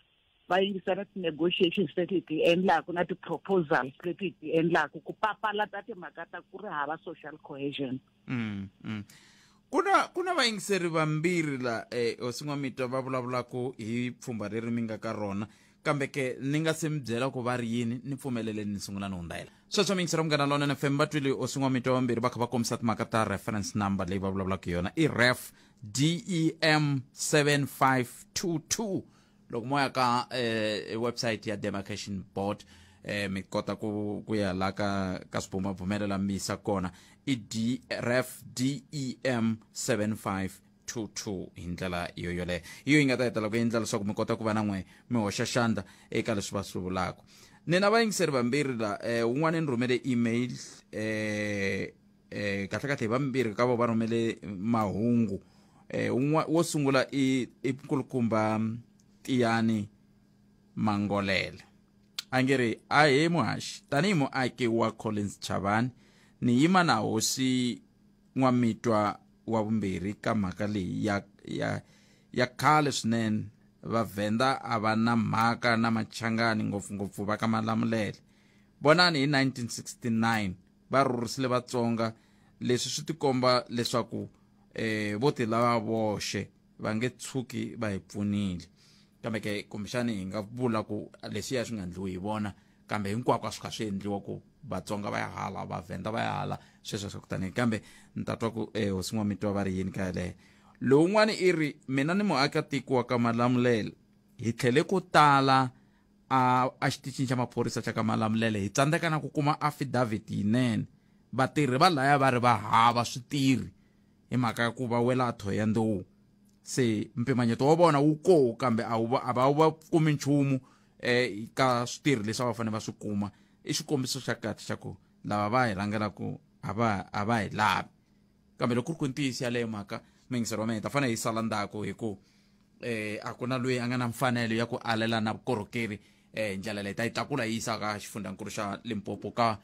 va yingisela ti-negotiations leti ti endlaku na ti-proposals leti ti endlaku ku papalata timhaka ta ku ri hava social cohesion. Kuna vayingiseri vambirhi la Hosi N'wa Mintwa va vulavulaka hi pfhumba leri mi nga ka rona kambe ke ni nga se mi byela ku va ri yini ni pfumeleleni ni sungula ni hundayela sweswo miyingiseri munghana lonene FM va twile Hosi N'wa Mintwa vambirhi va kha va kombisa timhaka ta reference number leyi va vulavulaka yona i ref DEM 7522 loko mo ya ka website ya demarcation board mi kota ku ya la ka swibumabumelo mi yisa kona i ref DEM 7522 hi ndlela yoyoleyo iyo yi nga ta hetela ku endla leswaku mi kota ku va na n'we mi hoxa xandla eka leswi va swi vulaka ni na vayingiseri vambirhi la un'wana ni rhumele email kahlekahle hi vambirhi ka vo va rhumele mahungu wo sungula i nkulukumba Tiyani Mangolele a nge ri a he muhaxi tanihi muaki wa Collins Chavani ni yima na Hosi N'wa Mintwa wa vumbirhi ka mhaka leyi ya khale swinene vaVenda a va na mhaka na machangani ngopfungopfu va ka Malamulele vonani hi 1969 va rhurhisile vatsonga leswi swi tikomba leswaku vo ti lava voxe va nge tshuki va hi pfunile kambe ke kumbexani hi nga vula ku leswiya swi nga endliwi hi vona kambe hinkwako a swi kha swi endliwa ku vatsonga va ya hala vaVenda va ya hala sweswo swa ku tani kambe ni ta twa ku Hosi N'wa Mintwa va ri yini ka yeleyo lowun'wana i ri mina ni muakatiko wa ka Malamulele hi tlhele ku tala a xitichini xa maphorisa xa ka Malamulele hi tsandzeka na ku kuma affidavit yinene vatirhi va laya va ri va hava switirhi hi mhaka ya ku va wela atho ya ndowu se mpimanyeto wa vona wu koho kambe a va kumi nchumu ka switirhi leswi va fanele va swi kuma i xikombiso xa kahle xa ku lava va hi rhangelaku a va hi lavi kambe loko ku ri ku ntiyisi yaleyo mhaka muyingiseri wa mina ta fanele hi sala ndzhaku hi ku a ku na loyi a nga na mfanelo ya ku alela na vukorhokeri ndlela leyi ta yi tlakula yi yisa ka xifundzankulu xa Limpopo ka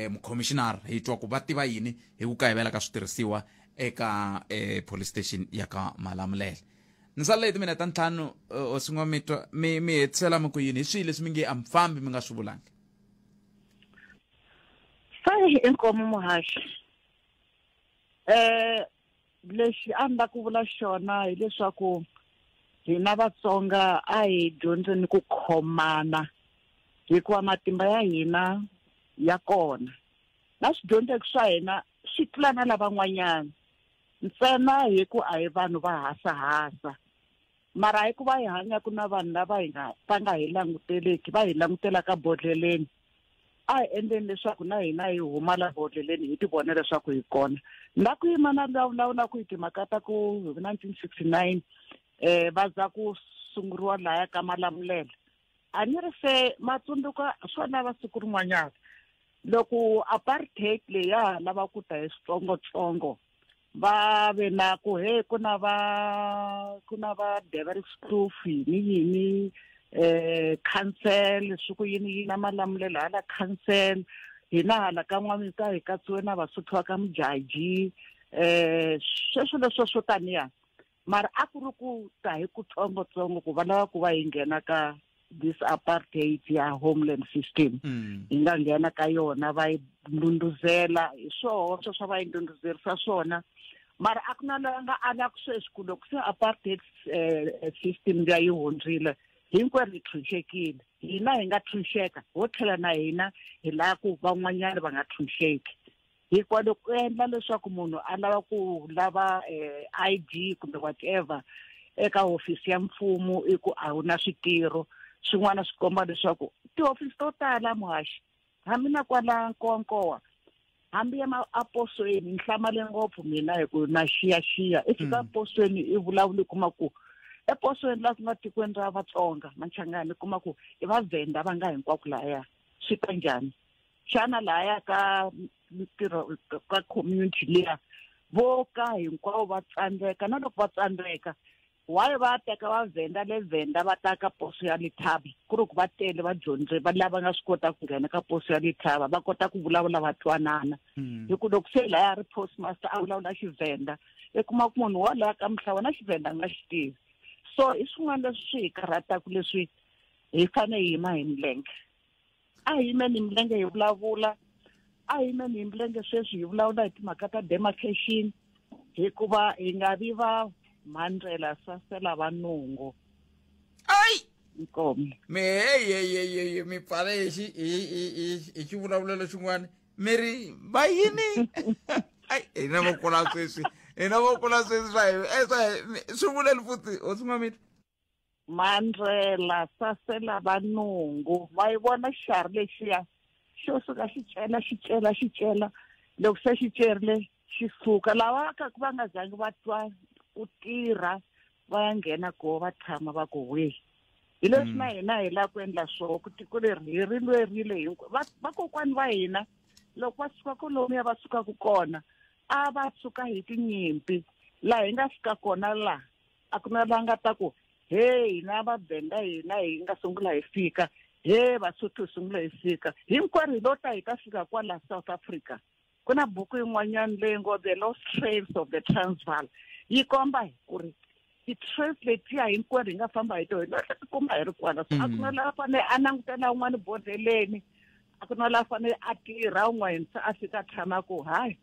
mucommissioner hi twa ku va tiva yini hi ku kayivela ka switirhisiwa eka police station ya ka Malamulele ni sala leti mina ta ntlhanu Hosi N'wa Mintwa mi hetisela mi ku yini hi swilo leswi mi nge amfambi mi nga swi vulangi sai inkomo muhaxi lexi a ni la ku vula xona hileswaku hina vatsonga a hi dyondzeni ku khomana hikuva matimba ya hina ya kona na swidyondzeki swa hina swi tlula na lavan'wanyana ntsena hi ku a hi vanhu va hasahasa mara hi ku va hi hanyaku na vanhu lava va nga hi languteleki va hi langutelaka bodleleni a hi endleni leswaku na hina hi huma la bodleleni hi ti vona leswaku hi kona na ku yima na vulavula ku hi timhaka ta ku 1969 va za ku sunguriwa laya ka Malamulele a ni ri se matsundzuka swona va siku rin'wanyana loko apartheid leya lava ku ta hi switsongotsongo va ve na ku ku na va Deverexproof yini council swi ku yini na Malamulele hala council hina hala ka N'wa Mintwa hi katsiwe na Vasotho va ka Mujaji sweswo leswo swo taniya mara a ku ri ku ta hi ku tsongotsongo ku va lava ku va hi nghena ka this apartheid ya homeland system hi nga nghena ka yona va yi ndunduzela hi swihoxo swa va yi ndunduzerisa swona mara a ku na loyi a nga alaka sweswi ku loko se apartheid system ya yi hundzile hinkwerhu hi tlhunxekile hina hi nga tlhunxeka ho tlhela na hina hi lava ku van'wanyana va nga tlhunxeki hikwalaho ku endla leswaku munhu a lava ku lava ID kumbe whatever eka hofisi ya mfumo i ku a wu na switirho swin'wana swi komba leswaku tihofisi to tala muhaxi hambi na kwala Nkowankowa hambi ya maaposweni ni hlamale ngopfu mina hi ku na xiyaxiya i fika aposweni i vulavula i kuma ku eposweni la ku nga tikweni ra Vatsonga Machangani kuma ku i Vavenda va nga hinkwako lahaya swi ta njhani xana lahaya ka mitirho ka community liya vo ka hinkwavo va tsandzeka na loko va tsandzeka why va teka Vavenda le Venda va ta ka poso ya Letaba ku ri ku va tele va dyondze va lava nga swi kota ku nghena ka poso ya Letaba va kota ku vulavula va twanana hi ku loko se lahaya ri postmaster a vulavula Xivenda i kuma ku munhu wa laha ka Mhlava na Xivenda a nga xi tivi so i swin'wana leswi swi hi karhataka leswi hi fane hi yima hi milenge a hi yimeni hi milenge hi vulavula a hi yimeni hi milenge sweswi hi vulavula hi timhaka ta demarcation hikuva hi nga vi va Mandela sasela vanungu ai inkomo me hey mi parexi hi xivulavulelo xin'wana miri va yini ai ina vokula sweswi swi vuleli futhi Hosi N'wa Mintwa Mandela sasela vanungu va yi vona xiharhi lexiya xo suka xi cela loko se xi cerile xi suka lava ka va nga zangi va twa ku tirha va ya nghena koho va tshama va ku we hi leswi na hina hi lava ku endla swoho ku tiko leri hi ri lwerile vakokwani va hina loko va suka kolomuya va sukaka kona a va suka hi tinyimpi laha hi nga fika kona laha a ku na la nga ta ku hey na Vavenda hina hi nga sungula hi fika he Vasotho sungula hi fika hinkwerhu lo ta hi ta fika kwala South Africa ku na buku yin'wanyana leyi ngo The Lost Trails of the Transvaal yi komba ku ri ti-trails letiya hinkwerhu hi nga famba hi tona ti kuma hi ri kwala so a ku na la fanele a langutela un'wana bodleleni a ku na la fanele a tirha un'wana se a fika tshama ku hayi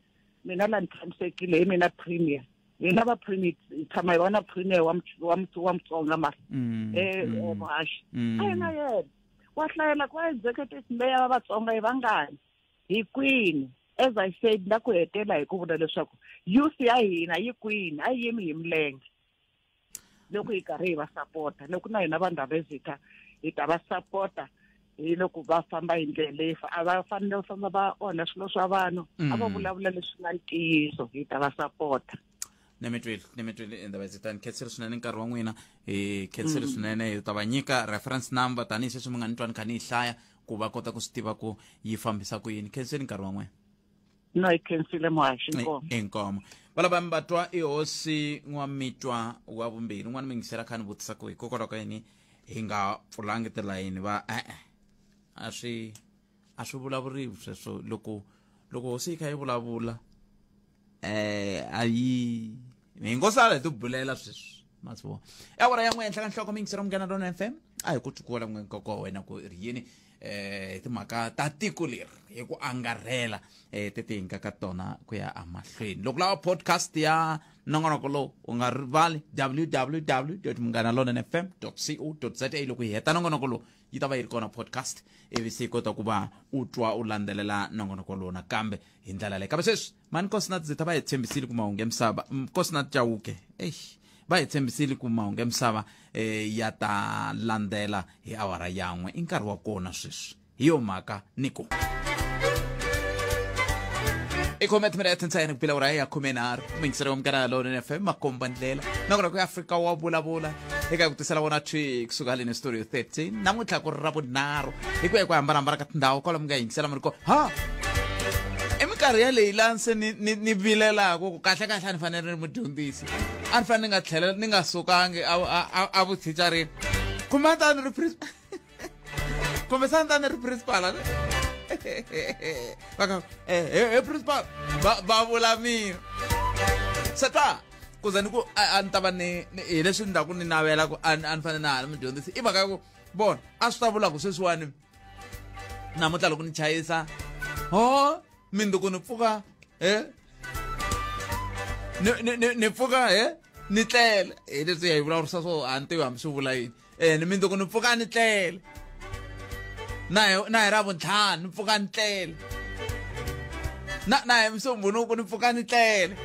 mina la ni tshamisekile hi mina premier hina va premier tshama hi vona premier wa Mutsonga mara muhaxi a hi na yena wa hlayela ku va executive mayor va Vatsonga hi vangani hi kwini as I said na ku hetela hi ku vula leswaku youth ya hina yi kwini a yi yimi hi milenge loko hi karhi hi va sapota loko na hina vanhu ravesita hi ta va sapota hi loko va famba hi ndlela leyi a va fanele va famba va onha swilo swa vanhu a va vulavula leswi nga ntiyiso hi ta va sapota nemetweli endaba zita ni khetseli swinene nkarhi wa n'wina hi khetseli swinene hi ta va nyika reference number tanihi sweswi mi nga ni twani kha ni yi hlaya ku va kota ku swi tiva ku yi fambisa ku yini khetseli nkarhi wa n'wina no hi khensile muhaxi inkomo valava mi va twa i Hosi N'wa Mintwa wa vumbirhi n'wana mi yingisela kha ni vutisa ku hikokwalaho ka yini hi nga pfulangi tilayini va a swi vulavuriwi sweswo loko Hosi yi kha yi vulavula a yi hi ngo sala hi tibulela sweswi masivo awara ya n'wenhla ka nhloko mi yingisela Munghana Lonene FM a hi ku tsukuela n'we nkoka wa wena ku ri yini timhaka ta tiko leri hi ku angarhela ti hinga ka tona ku ya amahlweni loko lava podcast ya nongonoko lowu u nga rivali www.munghanalonenefm.co.za loko hi heta nongonoko lowu yi ta va yi ri kona podcast ivi se kota ku va u twa u landzelela nongonoko lowu nakambe hi ndlela leyi kambe sweswi mani Nkosinathi Zita va hi tshembisile ku mahungu ya misava Nkosinathi Chauke va hi tshembisile ku mahungu ya misava ya ta landzela hi awara yan'we i nkarhi wa kona sweswi hi yo mhaka niko comment mi reta ntsena kupila ura ya khomenar mingisera Munghana Lonene FM makomba ndlela nongona ku Afrika wa vulavula eka ku tisela vona twi kusuka le studio 13 namuntlha ku rira vunharhu hi ku hambana ka tindhawu kwala mi nga yingisela mi ri ko emikarhi ya leyi lanse ni vilelaku ku kahle ni fanele ni mudyondzisi a ni fanele ni nga tlhela ni nga sukangi a vuthicarini kumbe tani ri principal principal va vula mina seta kuza ni ku a ni ta va ni leswi ni ku ni navela ku a ni fanele na mudyondzisi i mhaka ku bona a swi ta vula ku sweswiwani namuntlha loko ni chayisa mindzuku ni pfuka ni pfuka ni tlela leswi ya hi vulavurisa swo a ni tivi hambi swi vula yini ni mindzuku ni pfuka ni tlela na hi ravuntlhanu ni pfuka ni tlela na hi musumbunuku ni pfuka ni tlela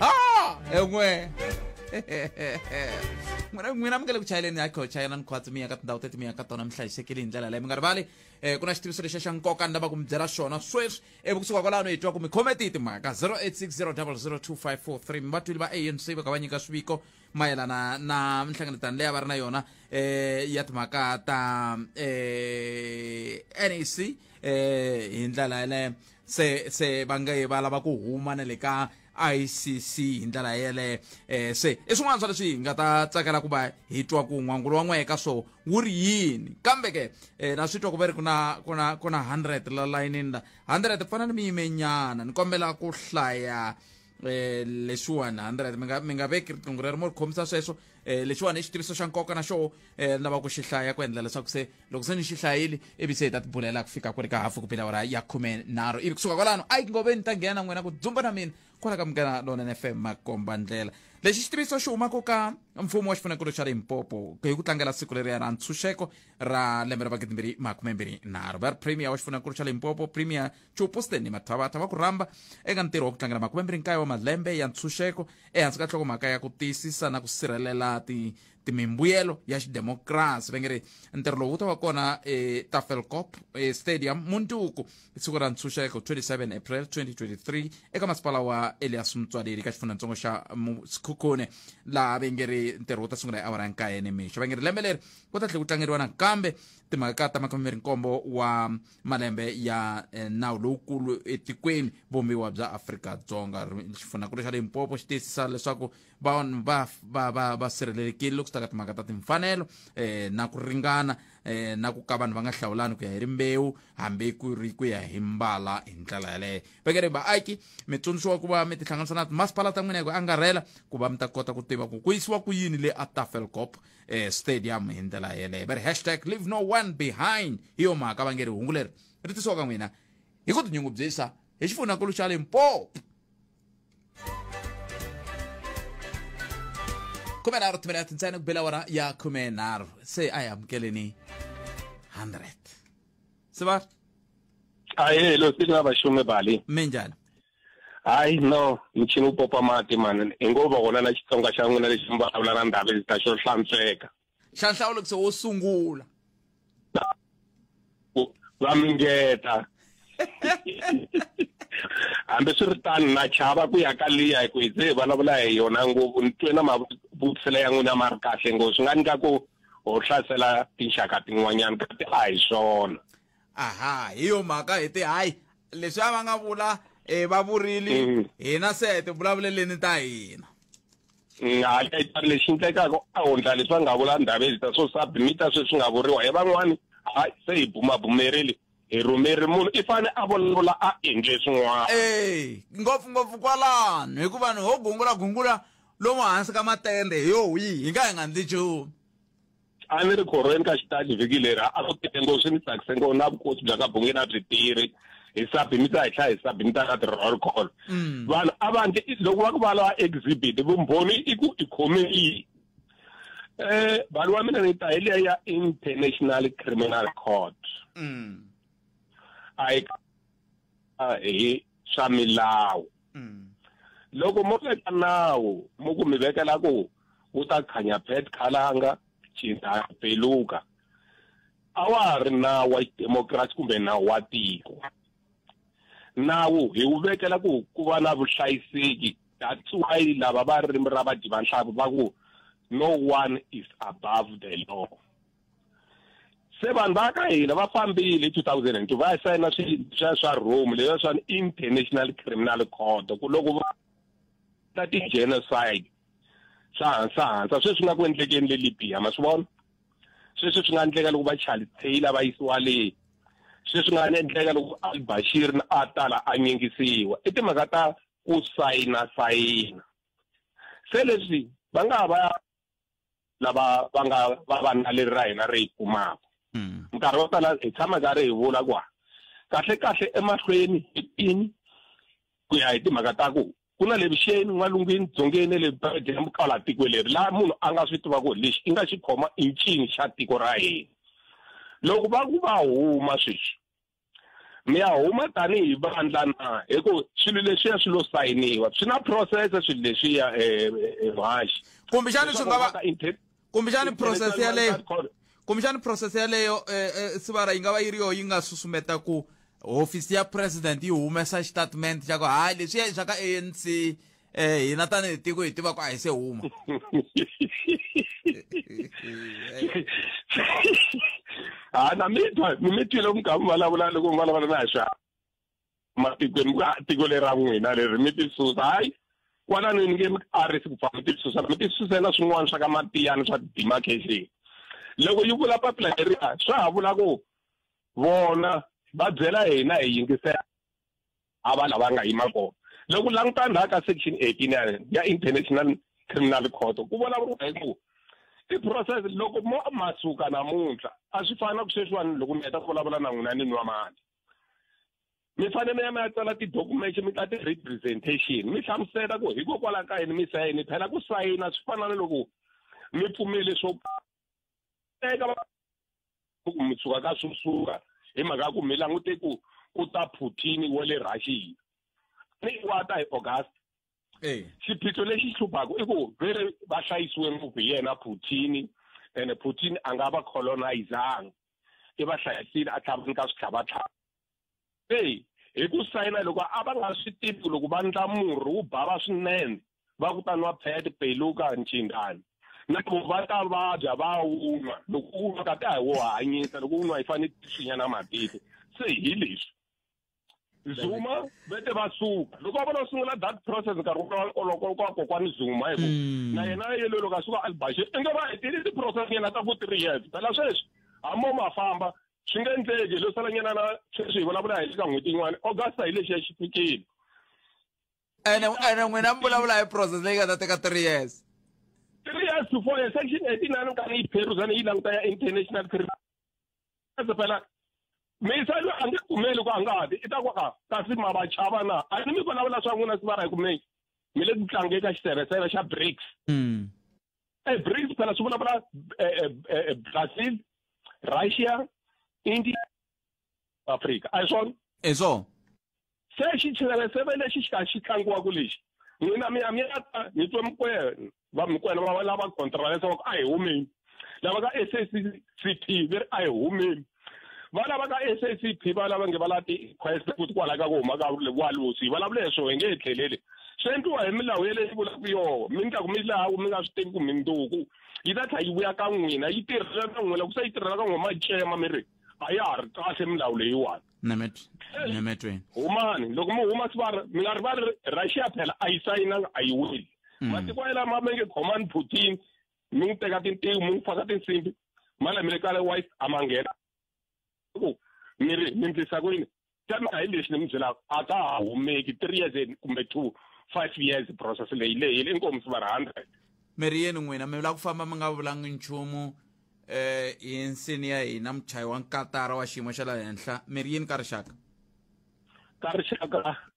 en'we n'wina mi nga le ku chayeleni ya kho chayela ni khwatsi mi ya ka tindhawu teti mi ya ka tona mi hlayisekile hi ndlela leyi mi nga rivali ku na xitiviso lexi xa nkoka ni lava ku mi byela xona sweswi kusuka kwalano hi twa ku mi khome tihi timhaka 0860002543 mivatwili va ANC va ka va nyika swiviko mayelana na mihlanganetano leyi va ri na yona ya timhaka ta NEC hi ndlela yaleyo se va nge va lava ku huma na le ka ICC hi ndlela yeleyo se i swin'wana swa leswi hi nga ta tsakela ku va hi twa ku n'wangulo wa n'weka swo wu ri yini kambe ke na swi twa ku va ri ku na 100 la layinini la 100 ku fana ni mi yimenyana ni kombela ku hlaya leswiwani 100 mi nga veki riqingho rero mo ri khomisa sweswo leswiwani i xitiviso xa nkoka na xo ni lava ku xi hlaya ku endla leswaku se loko se ni xi hlayile ivi se hi ta tibulela ku fika ku ri ka hafu ku pila ya 13 ivi kusuka kwalano a yi ngoveni ta nghena n'wina ku dzumba na mina kwala ka Munghana Lonene FM makomba ndlela lexi xitiviso xi humaka ka mfumo wa xifunengeto xa Limpopo hi ku tlangela siku leriya ra ntshunxeko ra lembe ra 2023 va ri premier wa xifunengeto xa Limpopo premier Chupusteen Mathavatha va ku rhamba eka ntirho wa ku tlangela 29 wa malembe ya ntshunxeko ehansi ka nhlokomhaka ya ku tiyisisa na ku sirhelela timimbuyelo ya xidemokirasi va nge ri ntirho lowu wu ta va kona Tafelkop stadium Munduku hi siku ra ntshunxeko 27 April 2023 eka masipala wa Elias Mtswadeli ka xifunentsongo xa Sekhukhune laha va nge ri ntirho wu ta sungula hi awara ya 9 nimixo va nge ri lembe leri ku ta tlhela ku tlangeriwa nakambe timhaka ta 27 wa malembe ya nawu lowukulu etikweni vumbiwa bya Afrika-Dzonga xifunengeto xa Limpopo xi tiyisisa leswaku vanhu va sirhelelekile loko swi ta ka timhaka ta timfanelo na ku ringana na ku ka vanhu va nga hlawulani ku ya hi rimbewu hambi ku ri ku ya hi mbala hi ndlela yaleyo va nge ri vaaki mi tsundzuxiwa ku va mi tihlanganisa na masipala ta n'wina hi ku angarhela ku va mi ta kota ku tiva ku yisiwa ku yini le a Tafelkop stadium hi ndlela yeleyo va ri #leave no one behind hi yo mhaka va nge ri hungu leri ri tisiwa ka n'wina hi ku tinyungubyisa hi xifunengeto xa Limpopo 13 timinete ntsena ku bela awara ya 13 se a hi amukeleni 100 se va lo sini nga vaxumi bali minjani hayi no michini wu popa mati mani hi ngo va kona na Xitsonga xa n'wina lexi mi vulavula na ndhawu ta xo hlantsweka xa nhlawulo ku se wo sungula va mingeta hambi swi ri tani na chava ku ya ka liya hi ku hi se vulavula hi yona ngopfu ni twe na mavutiselo ya n'wina ma ri kahle ngopfu swi nga nyika ku ho hlasela tinxaka tin'wanyana kati a hi swona hi yo mhaka hi ti hayi leswi a va nga vula va vurile hina se hi tivulavuleleni ta hina lexi endlekaka a hundla leswi va nga vula ndhawu ta swo submita sweswi nga vuriwa hi van'wani hayi se hi bumabumerile hi rhumeri munhu i fane a vulavula a endle swin'wana ngopfungopfu kwalano hikuva vanhu ho gungula lomu hansi ka matende hi yo hi nga ndli nchumu a ni ri khorweni ka xitaji vhiki leri a ku tengo swi ni tsakise ngo na vukosi bya ka bungi na byi tirhi hi submita hi tlha hi submita ka ti-roll call vanhu a vanti loko va ku valava exhibit vumbhoni i ku i khome vanhu va mina ni ta hi leya ya International Criminal Court hi swa milawu loko mo veka nawu mo ku mi vekela ku u ta khanya pet khalanga chinta peluka a wa ha ri nawu wa democracy kumbe nawu wa tiko nawu hi wu vekela ku va na vuhlayiseki that's why lava va ririmi ra vadivanhlavu va ku no one is above the law se vanhu va ka hina va fambile 2002 va sayina swa Rome leswi swa International Criminal Court ku loko va ti genocide swa hansa sweswi nga ku endlekeni le Libya ma swi vona sweswi swi nga endleka loko va Charles Taylor va yisiwa le sweswi nga endleka loko al-Bashir na atala a nyingisiwa i timhaka ta ku sayina se leswi va nga va lava va nga va na le ra hina ri kumaka nkarhi wo tala hi tshama karhi hi vula ku kahle emahlweni hitini ku ya hi timhaka ta ku ku na le vuxeni n'walungwini dzongeni le mukala tiko leri laha munhu a nga swi tiva ku lexi i nga xi khoma i ncini xa tiko ra hina loko va ku va huma sweswi mi ya huma tanihi vandla na hi ku swilo leswiya swi lo sayiniwa swi na process swilo leswiya mhaxi kumbexani swi nga va kumbexani process yaleyo sivara yi nga va yi ri yo yi nga susumeta ku hofisi ya president yi humesa xitatimende xa ku hayi leswiya swa ka ANC hina tanihi tiko hi tiva ku a hi se huma na mi twile ku nga vulavula loko mi vulavula na swa matikweni tiko leri ra n'wina leri mi tisusa hayi kwalani ni nge mi arisi ku pfa mi tisusa mi tisusela swin'wana swa ka matiyani swa demarcation loko yi vula papila leriya swa ha vula ku vona va byela hina hi yingisela a va lava nga yima kona loko langutani laha ka section 18 ya international criminal court ku vulavuriwa hi ku i-process loko mo masuka namuntlha a swi fana ku sweswiwani loko mi heta ku vulavula na n'wina ni nwa mali mi fanele mi ya tsala ti-document mi ta ti-representation mi hlamusela ku hikokwalaho ka yini mi sayini phela ku sayina swi fana na loko mi pfumeli swo eka ku mi suka ka susuka hi mhaka ku mi langute ku ta Putin wa le Russia ni wata hi August xiphiqo lexi hluphaku i ku veri va hlayisiwe ngopfu hi yena Putin ene Putin a nga va colonizanga i va hlayisile a tlhava ka switlhavatlhava hi ku sayina loko a va nga swi tivi loko va ndla murhi wu bava swinene va kutaniwa pet peluka ncingani na ku va ta vabya va un'wa loko un'wa ka ta hi wo hanyisa loko un'wa hi fanele tiswinya na matihlo se hi leswi Zuma vete va suka loko va vona sungula that process nkarhi loko kokwani Zuma hi ku na yena yelo loko a suka albashir i nga va hetile ti-process yena ta ku 3 years phela sweswi hamo mafamba swi nge endleki lo sala nyana na sweswi hi vulavula hi ka n'hweti yin'wana August hi lexi ya xi fikile ene n'wina mi vulavula hi process leyi nga ta teka 3 years 3 years before section 18 nkarhi yi pheruzana yi languta ya international criminal phela misalo a nge kumeli ku a nga hati i ta ku kasi ma va chava na a ni mi vulavula swa n'wina swi va ra hi kumeki mi le ku tlange ka xiseveseve xa BRICS BRICS phela swi vulavula Brazil Russia India Afrika a hi swona se xiseveseve lexi xi ka xi tlangiwaku lexi n'wina mi ta ni twe mikwena va lava controlesa ku a hi humeni lava ka SACP veri a hi humeni va lava ka SACP va lava nge va la ti-quest futhi kwala ka ku huma ka walusi va lavule leswo hi nge hi tlheleli swi endliwa hi milawu yeleyi yi vulaka yoho mi nga ku mi laha mi nga swi tivi ku mindzuku yi ta tlha yi vuya ka n'wina yi tirhela na n'wina ku se yi tirhela ka n'wina macema mi ri a ya ha ri kahle milawu leyiwani nemetweni humani loko mi huma swi va mi nga ri va ri Russia phela a yi sayinanga a yi weli matiko yela ma nge khomani Putin mi n'wi teka tintiho mi n'wi faka tinsimbi mala mi le ka le West a ma nghena mi ndlisa ku yini kambe hi lexi ni mi byelaka a ta ha humeki 3 years kumbe 5 years process leyi inkomu swi va ri 100 mi ri yeni n'wina mi vula ku famba mi nga vulangi nchumu hi nsini ya hina muchayi wa nkatara wa xiyimo xa le henhla mi ri yini ka rixaka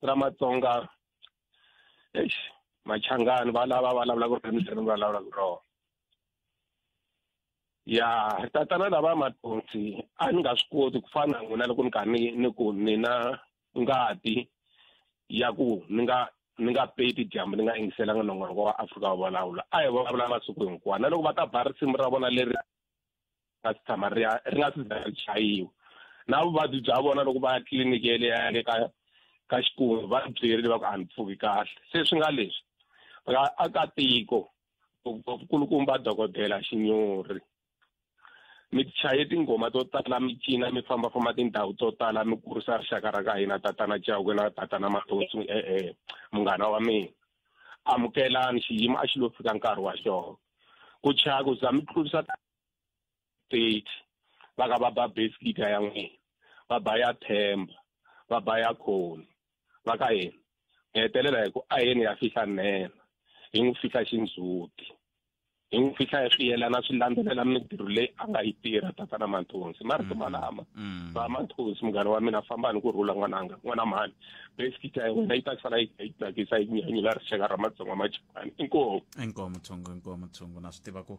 ra Matsonga machangani va lava va lavula ku ri mi va lavula ku rona ya tatana lava matonsi a ni nga swi koti ku fana n'wina loko ni karhi ni ku ni na ngati ya ku ni nga peti dyambu ni nga yingiselanga nongonoko wa Afrika wa vulavula a hi vulavula masiku hinkwawo na loko va ta ba risimu ra vona leri nga si tshama ri nga si za ri chayiwa na vuvabyi bya vona loko va ya tliliniki ya le ka xikungu va byerile va ku a ni pfuki kahle se swi nga leswi aka tiko kulukumba dokodela Xinyori mi chaye tinghoma to tala mi cina mi fambafamba tindhawu to tala mi kurisa rixaka ra ka hina tatana Chauke na tatana Matonsi munghana wa mina amukelani xiyimo a xi lo fika nkarhi wa xona ku chaya ku za mi tlurisa state va ka va ba basket ya n'wina va ba ya Themba va ba ya Khoni va ka yena hetelela hi ku a yeni ya fihla nena hi n'wi fihla xindzhuti hi n'wi fihla swi yelana swi landzelela mintirho leyi a nga yi tirha tatana Manthosi marito malama va Manthosi munghana wa mina famba ni ku rhula n'wana mhani basically ta wena yi ta sala yi tsakisa yi nyanyula rixaka ra Matsonga Machipani inkomo Thungu na swi tiva ku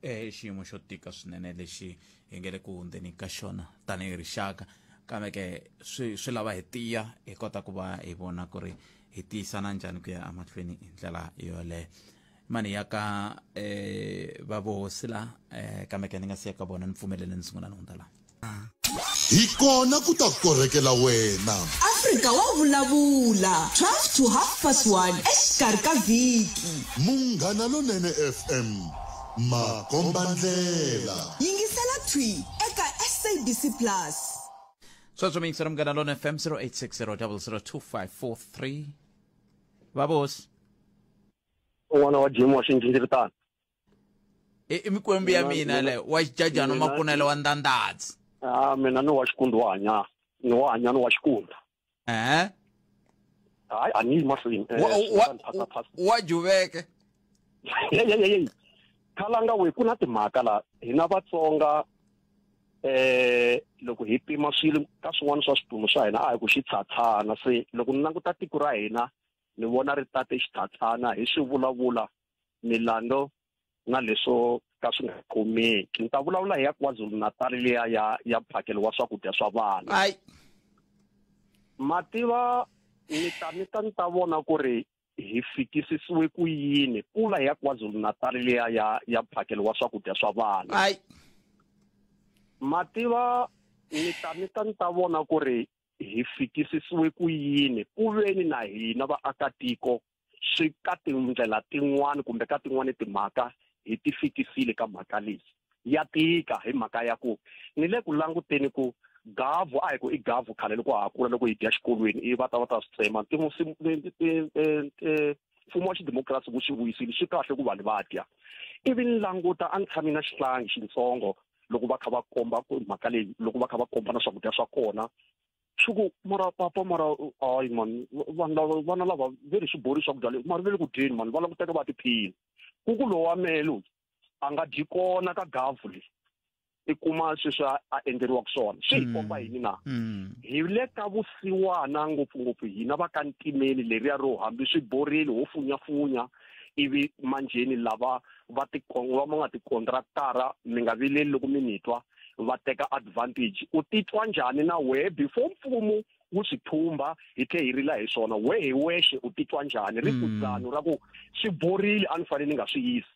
xiyimo xo tika swinene lexi hi nge le ku hundzeni ka xona tanihi rixaka kambe ke swi lava hi tiya hi kota ku va hi vona ku ri hi tiyisana njhani ku ya emahlweni hi ndlela yoleyo mani ya ka va Hosi la kambe ke ni nga siya ka vona ni pfumelele ni sungula ni hundza la hi kona ku ta korrekela wena Afrika wa vulavula 12 to 1:30 exikarhi ka vhiki Munghana Lonene FM Makombandlela yingisela thwi eka SABC Plus sweswo mingisera Munghana Lonene FM 0860002543 va Hosi n'wana wa Jim wa xinghingirikana i mikwembu ya mina le wa xijajana makunelo wa ndandadzi mina ni wa Xikundu wa hanya ni wa Xikundu hayi a ni mahlweni wa Juveke khalanga we ku na timhaka la hina Vatsonga loko hi pima swilo ka swin'wana swa swipfuno swa hina a hi ku xitsatsana se loko ni languta tiko ra hina ni vona ri tate xitsatsana hi swi vulavula milando na leswo ka swi nga khomeki ni ta vulavula hi ya KwaZulu-Natal leya ya mphakelo wa swakudya swa vana mativa ni ta vona ku ri hi fikisisiwe ku yini pula ya KwaZulu-Natal leya ya mphakelo wa swakudya swa vana mativa ni ta vona ku ri hi fikisisiwe ku yini kuveni na hina vaakatiko swi ka tindlela tin'wana kumbe ka tin'wana timhaka hi ti fikisile ka mhaka leyi ya tika hi mhaka ya ku ni le ku languteni ku gavu a hi ku i gavu khale loko hakula loko hi dya xikolweni i va ta swi tsema mfumo wa xidemokirasi ku swi vuyisile swi kahle ku vanhu va dya ivi ni languta a ni tshami na xihlangi xintsongo loko va kha va komba ku mhaka leyi loko va kha va komba na swakudya swa kona shuku mara papa mara ay man vana lava veri swibori swakudya leswi mara vele ku dyeni man va languteka va tiphina kuku lowu wa melo a nga dyi kona ka gavu leyi i kuma sweswi a endleriwaka swona swi hi komba yini na hi le ka vusiwana ngopfungopfu hina va ka ntimeni leriya ro hambi swi borile ho funyafunya ivi manjeni lava va nga tikontraktara mi nga vileli loko mi ni twa va teka advantage u titwa njhani na wehe before mfumo wu swi thumba hi tlhe hi rila hi swona wehe wexe u titwa njhani ri kudzano ra ku swi borile a ni fanele ni nga swi yisi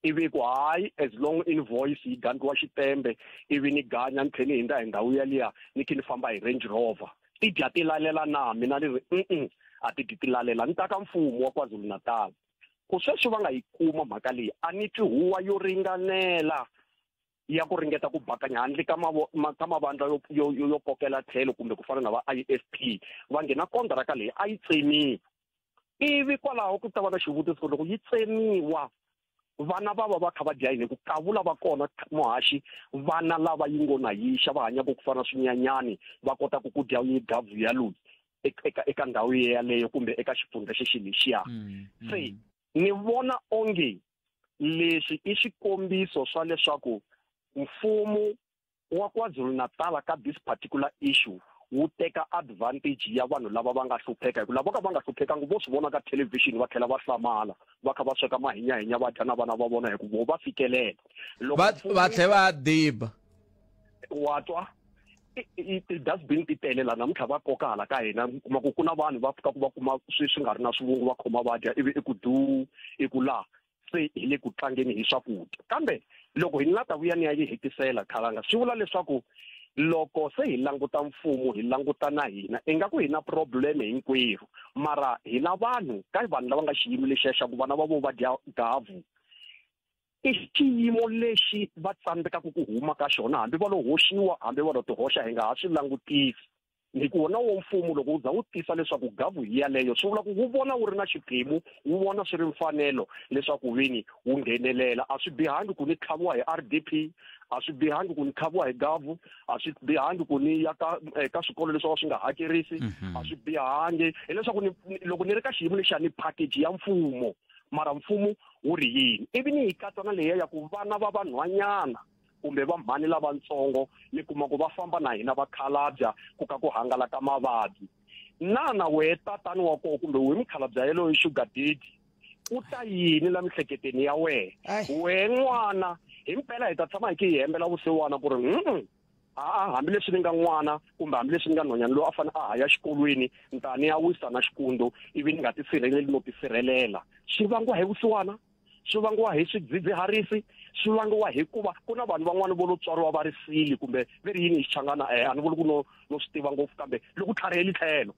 ivi ku hayi as long invoice yi gangiwa xitembe ivi ni ganya ni tlhe ni hindza hi ndhawu yaliya ni khe ni famba hi Range Rover ti dya ti lalela na mina ni ri a ti ti lalela ni ta ka mfumo wa KwaZulu-Natal ku sweswi va nga yi kuma mhaka leyi a ni twi huwa yo ringanela ya ku ringeta ku bakanya handle ka mavandla yo kokela tlhelo kumbe ku fana na va IFP va nghena kontraka leyi a yi tsemiwa ivi kwalaho ku ta va na xivutiso loko yi tsemiwa vana va kha va dya yini ku kavula va kona muhaxi vana lava yi ngo na yixa va hanya ku fana swinyanyani va kota ku dya yi gavu ya loyi eka ndhawu yaleyo kumbe eka xifundza lexiya se ni vona onge leswi i xikombiso swa leswaku mfumo wa KwaZulu-Natal ka this particular issue wu teka advantage ya vanhu lava va nga hlupheka hikuva lava va nga hluphekangi vo swi vona ka television va tlhela va hlamala va kha va sweka mahinyanya va dya na vana va vona hikuva va fikelela va tlhe va diba watwa ti-dustbin ti tele la namuntlha va koka hala ka hina kuma ku na vanhu va fika ku va kuma swi nga ri na swivungu va khoma va dya ivi i ku laha se hi le ku tlangeni hi swakudya kambe loko hi nga ta vuya ni ya yi hetisela khalanga swi vula leswaku loko se hi languta mfumo hi languta na hina ingaku hi na problem hinkwerhu mara hi na vanhu lava nga xiyimo lexiya xa ku vana va vo va dya gavu i xiyimo lexi va tsandzekaka ku huma ka xona hambi va lo hoxiwa hambi va lo ti hoxa hi nga ha swi langutisi ni ku wona wo mfumo loko wu za wu tisa leswaku gavu hi yaleyo swi vula ku wu vona wu ri na xiphemu wu vona swi ri mfanelo leswaku vini wu nghenelela a swi bihangi ku ni tlhaviwa hi RDP a swi bihangi ku ni tlhaviwa hi gavu a swi bihangi ku ni ya ka swikolo leswi swi nga hakerisi a swi bihangi hileswaku loko ni ri ka xiyimo lexiya ni package ya mfumo mara mfumo wu ri yini ivi ni hi katsa na leya ya ku vana va vanhwanyana kumbe va mhani lavatsongo mi kuma ku va famba na hina va khalabya ku ka ku hangalaka mavabyi na we tatani wa koho kumbe we mukhalabya yelo sugar daddy u ta yini la mihleketeni ya we n'wana himpela hi ta tshama hi ki hi hembela vusiwana ku ri hambileswi ni nga n'wana kumbe hambileswi ni nga nhwanyana loyi a fane a haya xikolweni ntani ya wisa na xikundo ivi ni nga tisirheleli no tisirhelela swi vangiwa hi vusiwana swi vangiwa hi swidzidziharisi swi vangiwa hi ku va ku na vanhu van'wana vo lo tswariwa va risili kumbe ve ri yini hi xichangana a ni vuli ku no swi tiva ngopfu kambe loko tlhariheli tlhelo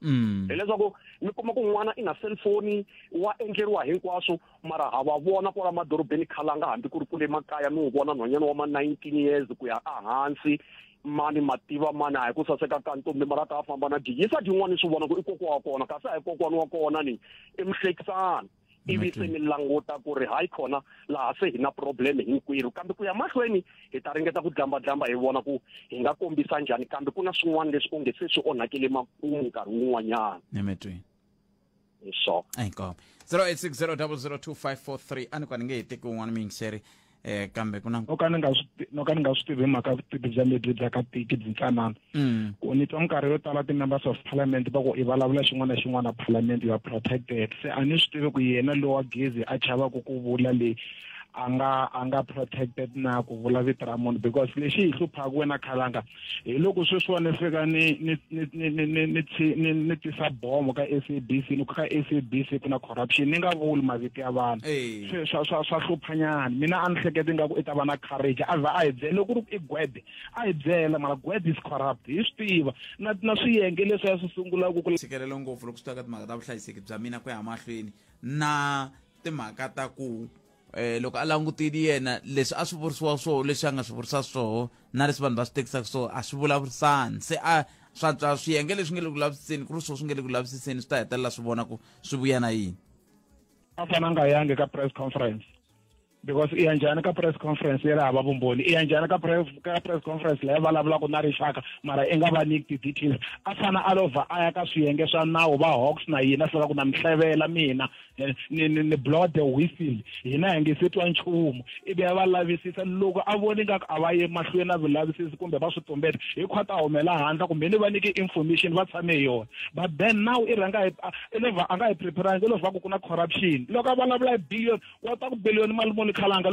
hileswaku mi kuma ku n'wana i na cellphone wa endleriwa hinkwaswo mara ha va vona kwala madorobeni khalanga hambi ku ri kule makaya mi n'wi vona nhwanyana wa 19 years ku ya ehansi mani mativa mani a hi ku saseka ka ntombi mara ta famba na yisa din'wana swi vona ku i kokwa wa kona kasi a hi kokwani wa kona ni i mihlekisana ivi se mi languta ku ri hayi khona laha se hi na problem hinkwerhu kambe ku ya mahlweni hi ta ringeta ku dlambadlamba hi vona ku hi nga kombisa njhani kambe ku na swin'wana leswi onge se swi onhakele makumu nkarhi wun'wanyana Nemetweni. hi so Ayinkomo. 0860002543 ani kwa ninge hi teki un'wana mingiseri kambe ku na no ka ni nga swi tivi mhaka vutivi bya lebyi bya ka tiki byi ntsanana ku ni twa minkarhi yo tala ti-members of parliament va ku i vulavula xin'wana na xin'wana parliament you are protected se a ni swi tivi ku yena loyi wa gezi a chavaku ku vula leyi a nga protected na ku vula vito ra munhu because lexi hi hluphaku wena khalanga hi loko sweswiwa ni fika ni tisa bomo ka SABC ni ku ka SABC ku na corruption ni nga vuli mavito ya vanhu swa hluphanyana mina a ni hlekete nga ku i ta va na courage a hi byele ku ri i gwede a hi byela mara gwede is corrupt hi swi tiva na swiyenge leswi ya swi sungulaka ku tshikelelo ngopfu loko swi ta ka timhaka ta vuhlayiseki bya mina ku ya mahlweni na timhaka ta ku loko a langutile yena leswi a swi vurisiwa swoho leswi a nga swi vurisa swoho na leswi vanhu va swi tekisaka swoho a swi vulavurisani se a swa swiyenge leswi nge le ku lavisiseni ku ri swoho swi nge le ku lavisiseni swi ta hetelela swi vona ku swi vuya na yini a fana nga yangi ka press conference because i ya njhani ka press conference yi ri hava vumbhoni i ya njhani ka press conference leyi vulavulaka na rixaka mara i nga va nyiki ti-details a fana a lova a ya ka swiyenge swa nawu va hawks na hina swi ku na mi hlevela mina ni blow the whistle hina hi nge se twa nchumu ivi ya va lavisisa loko a voni ngaku a va ye mahlweni na vulavisisi kumbe va swi tumbeta hi khwata a humela handla kumbe ni va nyiki information va tshame hi yona but then now i rhanga a nga hi preparangi lova ku na corruption loko a vulavula hi billion wa ta ku billion mali muni khalanga